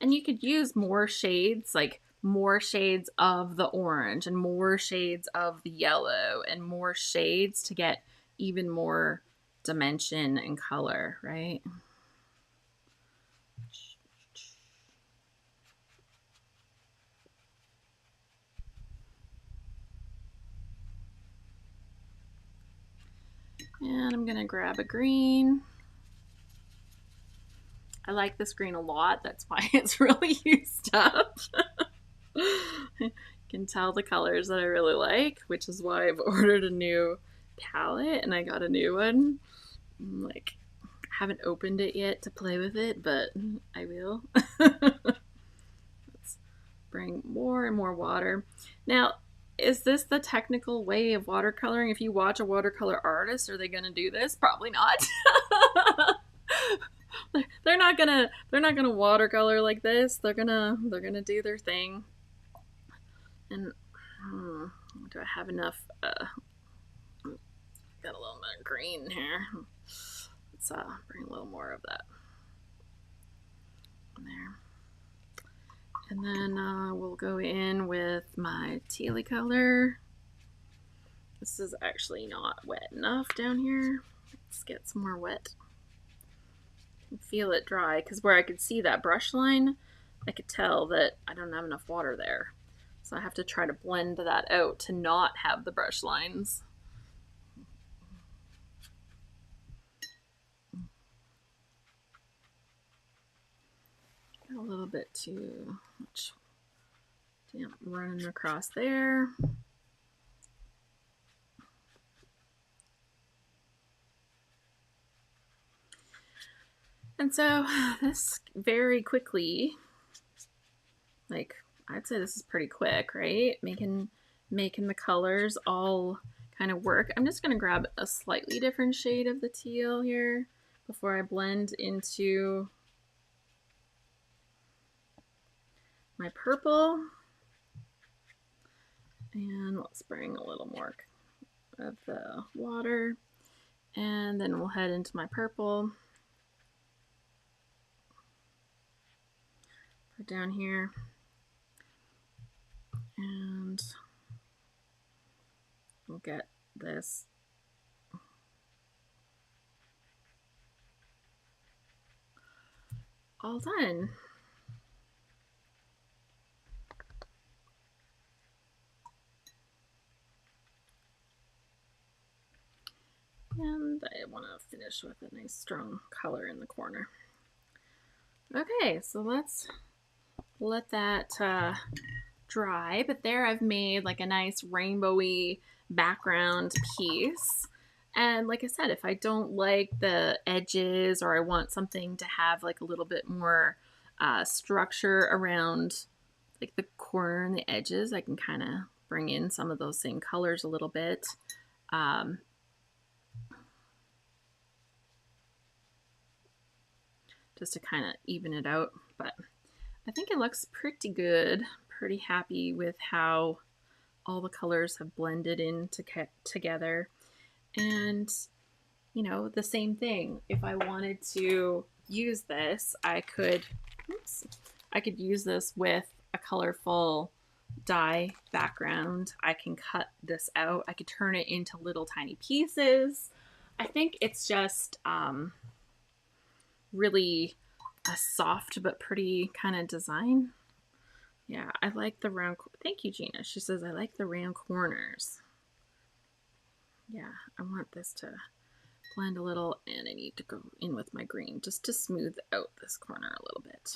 And you could use more shades, like more shades of the orange and more shades of the yellow and more shades to get even more dimension and color, right? And I'm gonna grab a green. I like this green a lot. That's why it's really used up. You can tell the colors that I really like, which is why I've ordered a new palette and I got a new one. Like, I haven't opened it yet to play with it, but I will. Let's bring more and more water. Now, is this the technical way of watercoloring? If you watch a watercolor artist, are they going to do this? Probably not. they're not gonna watercolor like this. They're gonna do their thing. And do I have enough? Got a little bit of green here. Let's bring a little more of that in there. And then we'll go in with my tealy color. This is actually not wet enough down here. Let's get some more wet. You can feel it dry because where I could see that brush line, I could tell that I don't have enough water there. So I have to try to blend that out to not have the brush lines. Got a little bit too much damp running across there. And so this very quickly, like I'd say this is pretty quick, right? Making the colors all kind of work. I'm just gonna grab a slightly different shade of the teal here before I blend into my purple. And let's bring a little more of the water. And then we'll head into my purple. Put down here. And we'll get this all done. finish with a nice strong color in the corner. Okay, so let's let that dry. But there I've made like a nice rainbowy background piece. And like I said, if I don't like the edges or I want something to have like a little bit more structure around like the corner and the edges, I can kind of bring in some of those same colors a little bit. Just to kind of even it out. But I think it looks pretty good. Pretty happy with how all the colors have blended in together. And, you know, the same thing. If I wanted to use this, I could use this with a colorful die background. I can cut this out. I could turn it into little tiny pieces. I think it's just really a soft but pretty kind of design. Yeah, I like the round. Thank you, Gina. She says, I like the round corners. Yeah, I want this to blend a little, and I need to go in with my green just to smooth out this corner a little bit.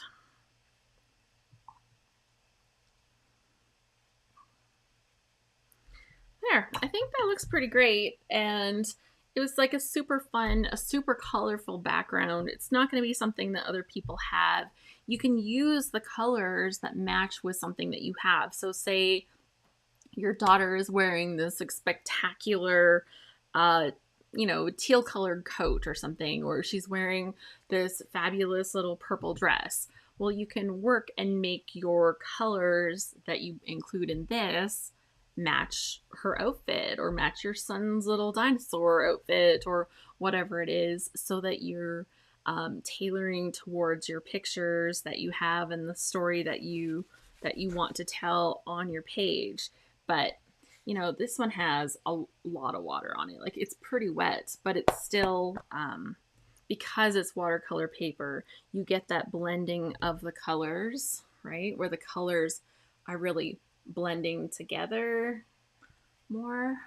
There, I think that looks pretty great, and it was like a super fun, a super colorful background. It's not going to be something that other people have. You can use the colors that match with something that you have. So say your daughter is wearing this like spectacular, you know, teal colored coat or something, or she's wearing this fabulous little purple dress. Well, you can work and make your colors that you include in this match her outfit or match your son's little dinosaur outfit or whatever it is, so that you're tailoring towards your pictures that you have and the story that you want to tell on your page. But you know, this one has a lot of water on it. Like, it's pretty wet, but it's still because it's watercolor paper, you get that blending of the colors, right? Where the colors are really blending together more,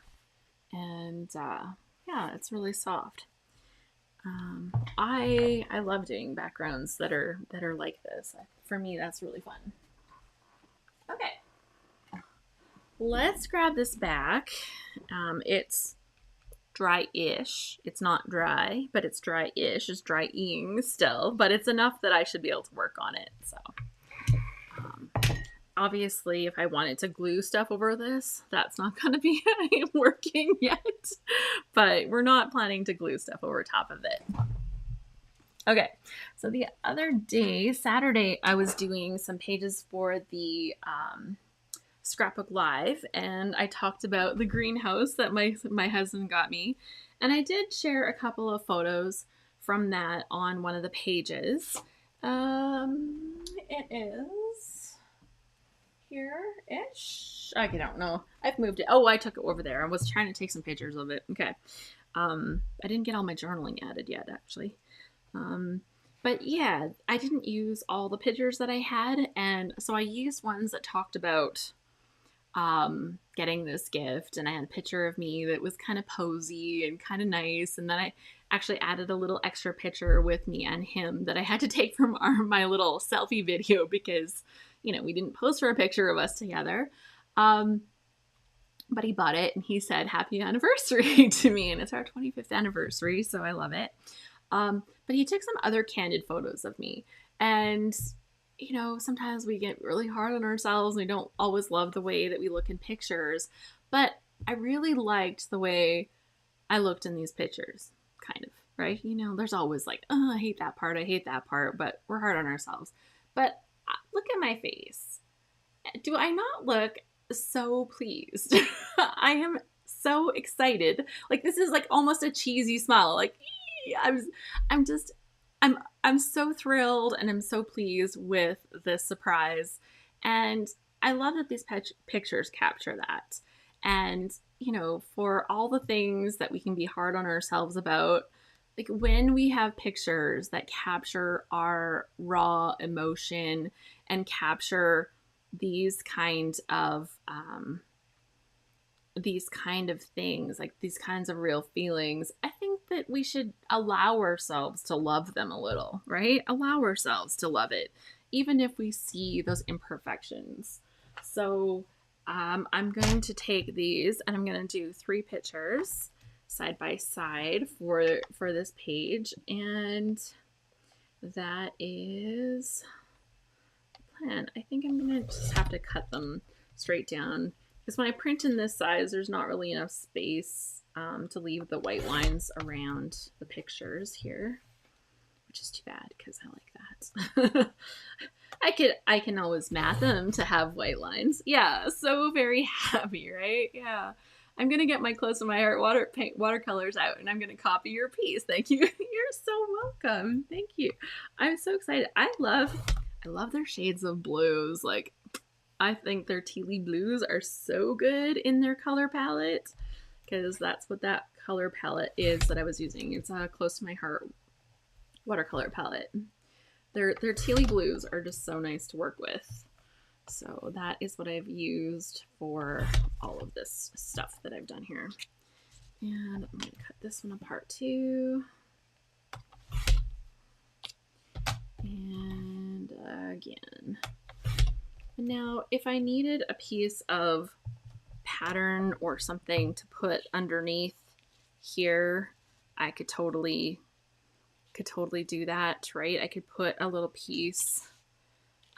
and yeah, it's really soft. I love doing backgrounds that are like this. For me, that's really fun. Okay, let's grab this back. It's dry-ish. It's not dry, but it's dry-ish. It's drying still, but it's enough that I should be able to work on it. So obviously, if I wanted to glue stuff over this, that's not going to be working yet, but we're not planning to glue stuff over top of it. Okay, so the other day, Saturday, I was doing some pages for the Scrapbook Live, and I talked about the greenhouse that my husband got me, and I did share a couple of photos from that on one of the pages. It is here-ish. I don't know. I've moved it. Oh, I took it over there. I was trying to take some pictures of it. Okay. I didn't get all my journaling added yet, actually. But yeah, I didn't use all the pictures that I had, and so I used ones that talked about getting this gift, and I had a picture of me that was kind of posy and kind of nice, and then I actually added a little extra picture with me and him that I had to take from my little selfie video because, you know, we didn't post for a picture of us together. But he bought it and he said happy anniversary to me, and it's our 25th anniversary, so I love it. But he took some other candid photos of me, and you know, sometimes we get really hard on ourselves and we don't always love the way that we look in pictures, but I really liked the way I looked in these pictures, kind of, right? You know, there's always like, oh, I hate that part, but we're hard on ourselves. But look at my face. Do I not look so pleased? I am so excited. Like, this is like almost a cheesy smile. Like, I'm so thrilled, and I'm so pleased with this surprise. And I love that these pictures capture that. And, you know, for all the things that we can be hard on ourselves about, like when we have pictures that capture our raw emotion and capture these kind of things, like these kinds of real feelings, I think that we should allow ourselves to love them a little, right? Allow ourselves to love it, even if we see those imperfections. So I'm going to take these and I'm going to do 3 pictures side by side for this page, and that is the plan. I think I'm going to just have to cut them straight down, because when I print in this size, there's not really enough space to leave the white lines around the pictures here, which is too bad because I like that. I can always mat them to have white lines. Yeah, so very happy, right? Yeah. I'm going to get my close to my heart watercolors out, and I'm going to copy your piece. Thank you. You're so welcome. Thank you. I'm so excited. I love their shades of blues. Like, I think their tealy blues are so good in their color palette, because that's what that color palette is that I was using. It's a close to my heart watercolor palette. Their tealy blues are just so nice to work with. So that is what I've used for all of this stuff that I've done here. And I'm going to cut this one apart too. And again. And now if I needed a piece of pattern or something to put underneath here, I could totally do that, right? I could put a little piece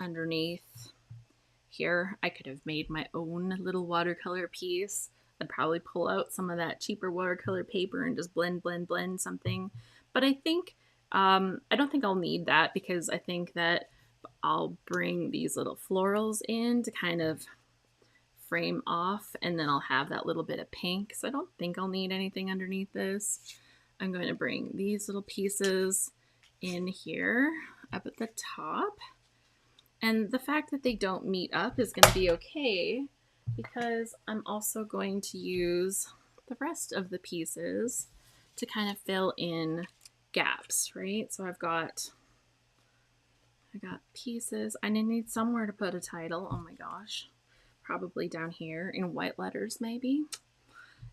underneath here. I could have made my own little watercolor piece. I'd probably pull out some of that cheaper watercolor paper and just blend something. But I think, I don't think I'll need that, because I think that I'll bring these little florals in to kind of frame off, and then I'll have that little bit of pink. So I don't think I'll need anything underneath this. I'm going to bring these little pieces in here up at the top. And the fact that they don't meet up is going to be okay, because I'm also going to use the rest of the pieces to kind of fill in gaps, right? So I got pieces. I need somewhere to put a title. Oh my gosh. Probably down here in white letters maybe.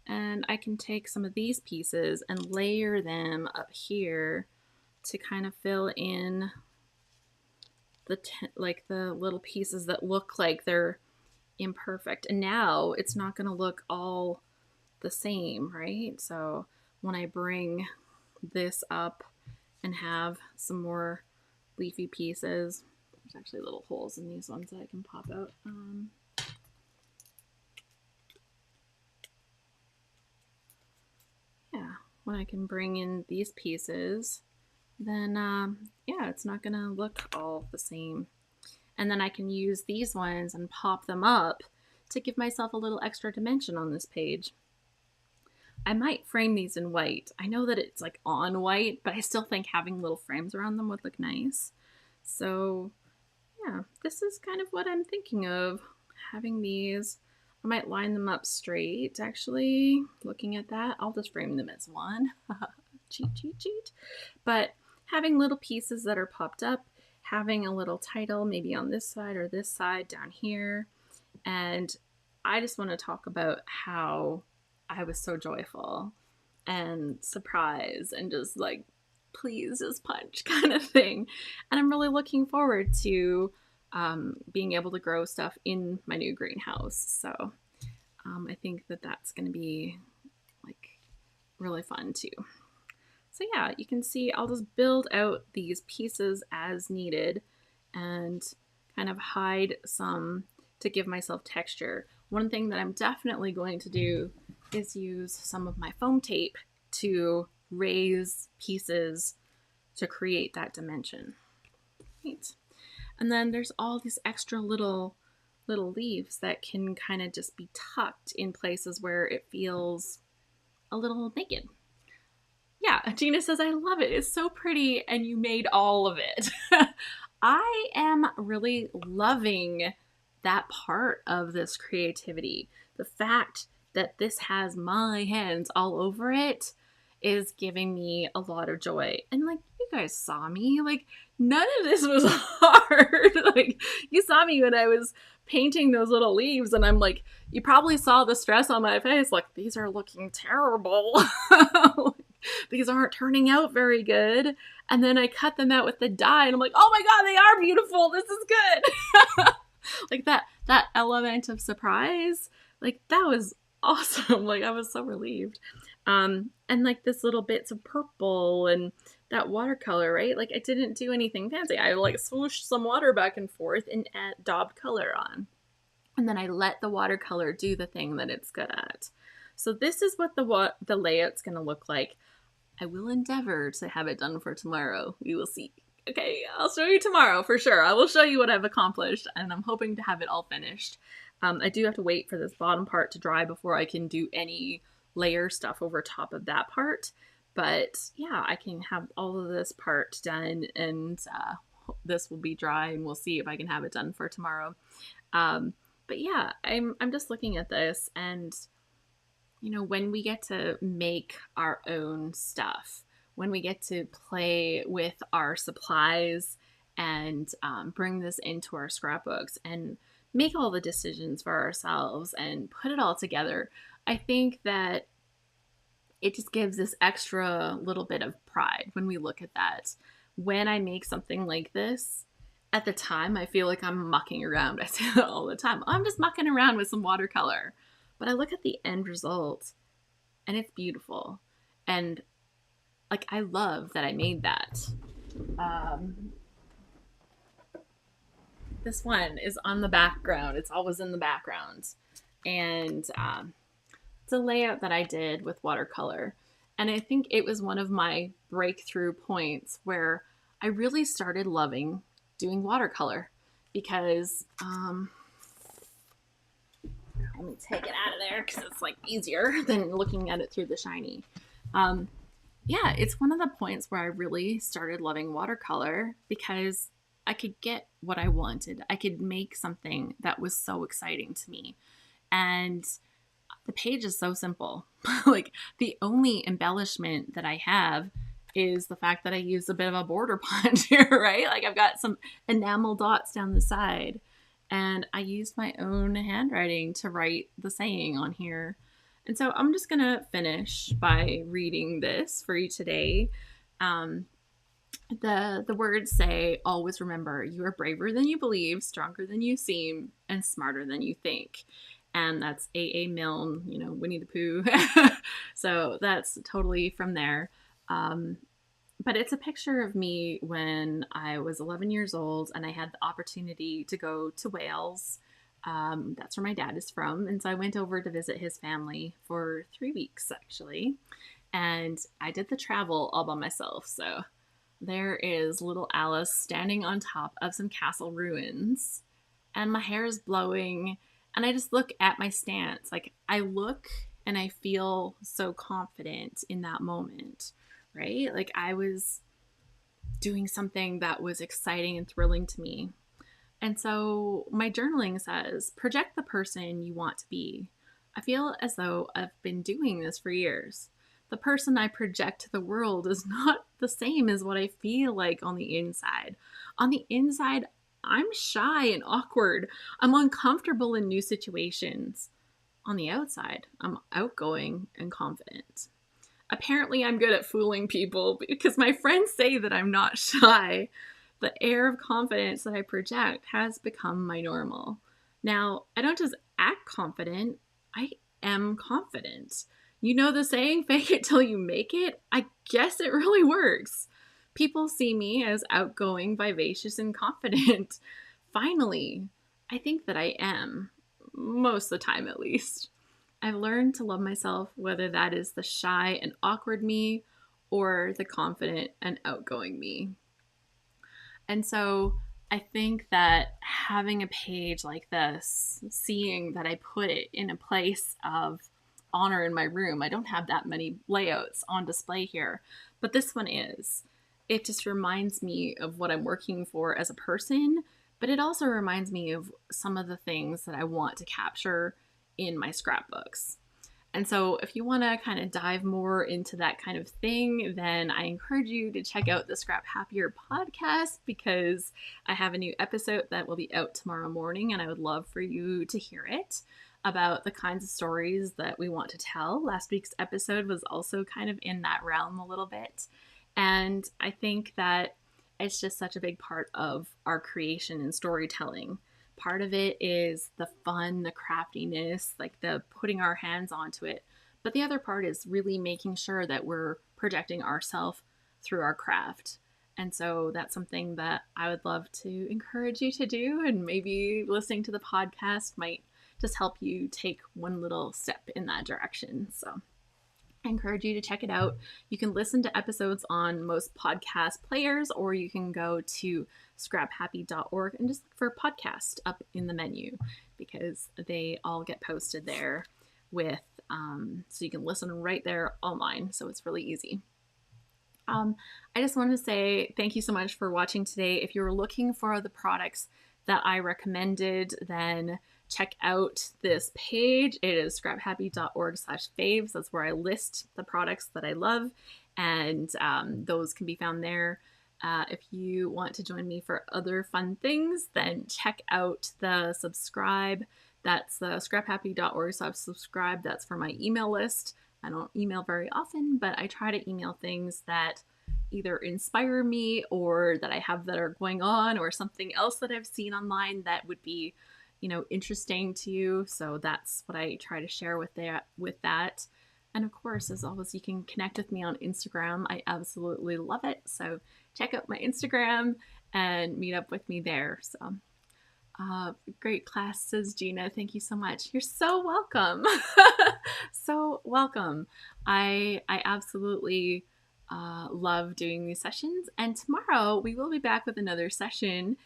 And I can take some of these pieces and layer them up here to kind of fill in the little pieces that look like they're imperfect. And now it's not going to look all the same, right? So when I bring this up and have some more leafy pieces, there's actually little holes in these ones that I can pop out. Yeah, when I can bring in these pieces, then yeah, it's not gonna look all the same. And then I can use these ones and pop them up to give myself a little extra dimension on this page. I might frame these in white. I know that it's like on white, but I still think having little frames around them would look nice. So yeah, this is kind of what I'm thinking of, having these. I might line them up straight, actually. Looking at that, I'll just frame them as one. cheat. But having little pieces that are popped up, having a little title maybe on this side or this side down here. And I just want to talk about how I was so joyful and surprised and just like, please just punch kind of thing. And I'm really looking forward to being able to grow stuff in my new greenhouse. So I think that that's going to be like really fun too. So yeah, you can see I'll just build out these pieces as needed and kind of hide some to give myself texture. One thing that I'm definitely going to do is use some of my foam tape to raise pieces to create that dimension. Right. And then there's all these extra little leaves that can kind of just be tucked in places where it feels a little naked. Yeah, Gina says, I love it. It's so pretty, and you made all of it. I am really loving that part of this creativity. The fact that this has my hands all over it is giving me a lot of joy. And like, you guys saw me, like none of this was hard. Like you saw me when I was painting those little leaves, and I'm like, you probably saw the stress on my face, like these are looking terrible. these aren't turning out very good. And then I cut them out with the die and I'm like, oh my God, they are beautiful. This is good. Like that element of surprise, like that was awesome. Like I was so relieved. And like this little bits of purple and that watercolor, right? Like I didn't do anything fancy. I like swooshed some water back and forth and daubed color on. And then I let the watercolor do the thing that it's good at. So this is what the layout's going to look like. I will endeavor to have it done for tomorrow. We will see. Okay, I'll show you tomorrow for sure. I will show you what I've accomplished, and I'm hoping to have it all finished. I do have to wait for this bottom part to dry before I can do any layer stuff over top of that part. But yeah, I can have all of this part done, and this will be dry, and we'll see if I can have it done for tomorrow. But yeah, I'm just looking at this, and you know, when we get to make our own stuff, when we get to play with our supplies and bring this into our scrapbooks and make all the decisions for ourselves and put it all together, I think that it just gives this extra little bit of pride when we look at that. When I make something like this, at the time, I feel like I'm mucking around. I say that all the time. I'm just mucking around with some watercolor. But I look at the end result and it's beautiful. And like, I love that I made that. This one is on the background. It's always in the background. And it's a layout that I did with watercolor. And I think it was one of my breakthrough points where I really started loving doing watercolor because, let me take it out of there because it's like easier than looking at it through the shiny. Yeah, it's one of the points where I really started loving watercolor because I could get what I wanted. I could make something that was so exciting to me. And the page is so simple. Like the only embellishment that I have is the fact that I used a bit of a border punch here, right? Like I've got some enamel dots down the side. And I used my own handwriting to write the saying on here. And so I'm just going to finish by reading this for you today. The words say, always remember, you are braver than you believe, stronger than you seem, and smarter than you think. And that's A.A. Milne, you know, Winnie the Pooh. So that's totally from there. But it's a picture of me when I was 11 years old and I had the opportunity to go to Wales. That's where my dad is from. And so I went over to visit his family for 3 weeks, actually. And I did the travel all by myself. So there is little Alice standing on top of some castle ruins. And my hair is blowing. And I just look at my stance. Like I look and I feel so confident in that moment. Right? Like I was doing something that was exciting and thrilling to me. And so my journaling says, project the person you want to be. I feel as though I've been doing this for years. The person I project to the world is not the same as what I feel like on the inside. On the inside, I'm shy and awkward. I'm uncomfortable in new situations. On the outside, I'm outgoing and confident. Apparently, I'm good at fooling people because my friends say that I'm not shy. The air of confidence that I project has become my normal. Now, I don't just act confident, I am confident. You know the saying, fake it till you make it? I guess it really works. People see me as outgoing, vivacious, and confident. Finally, I think that I am. Most of the time, at least. I've learned to love myself, whether that is the shy and awkward me or the confident and outgoing me. And so I think that having a page like this, seeing that I put it in a place of honor in my room, I don't have that many layouts on display here, but this one is. It just reminds me of what I'm working for as a person, but it also reminds me of some of the things that I want to capture in my scrapbooks. And so if you want to kind of dive more into that kind of thing, then I encourage you to check out the Scrap Happier podcast because I have a new episode that will be out tomorrow morning and I would love for you to hear it. about the kinds of stories that we want to tell. Last week's episode was also kind of in that realm a little bit. And I think that it's just such a big part of our creation and storytelling. Part of it is the fun, the craftiness, like the putting our hands onto it. But the other part is really making sure that we're projecting ourselves through our craft. And so that's something that I would love to encourage you to do. And maybe listening to the podcast might just help you take one little step in that direction. So I encourage you to check it out. You can listen to episodes on most podcast players, or you can go to scraphappy.org and just look for podcast up in the menu, because they all get posted there with, so you can listen right there online. So it's really easy. I just wanted to say thank you so much for watching today. If you're looking for the products that I recommended, then check out this page. It is scraphappy.org/faves. That's where I list the products that I love, and those can be found there. If you want to join me for other fun things, then check out the subscribe. That's the scraphappy.org/subscribe. That's for my email list. I don't email very often, but I try to email things that either inspire me or that I have that are going on, or something else that I've seen online that would be, interesting to you. So that's what I try to share with that. And of course, as always, you can connect with me on Instagram. I absolutely love it. So check out my Instagram and meet up with me there. So great class, says Gina. Thank you so much. You're so welcome. So welcome. I absolutely love doing these sessions. And tomorrow we will be back with another session.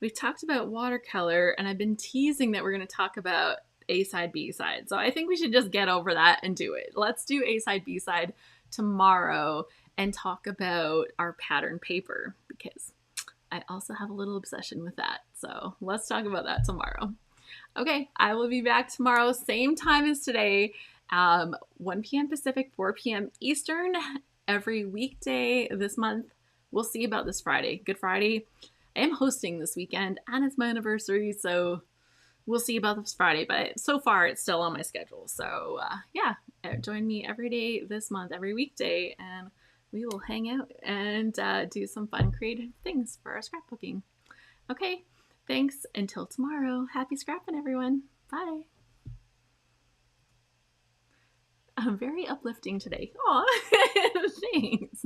We've talked about watercolor, and I've been teasing that we're going to talk about A-side, B-side. So I think we should just get over that and do it. Let's do A-side, B-side tomorrow and talk about our pattern paper, because I also have a little obsession with that. So let's talk about that tomorrow. Okay, I will be back tomorrow, same time as today, 1 p.m. Pacific, 4 p.m. Eastern, every weekday this month. We'll see about this Friday. Good Friday. I am hosting this weekend, and it's my anniversary, so we'll see about this Friday. But so far, it's still on my schedule. So yeah, join me every day this month, every weekday, and we will hang out and do some fun creative things for our scrapbooking. Okay, thanks. Until tomorrow. Happy scrapping, everyone. Bye. Very uplifting today. Aw, thanks.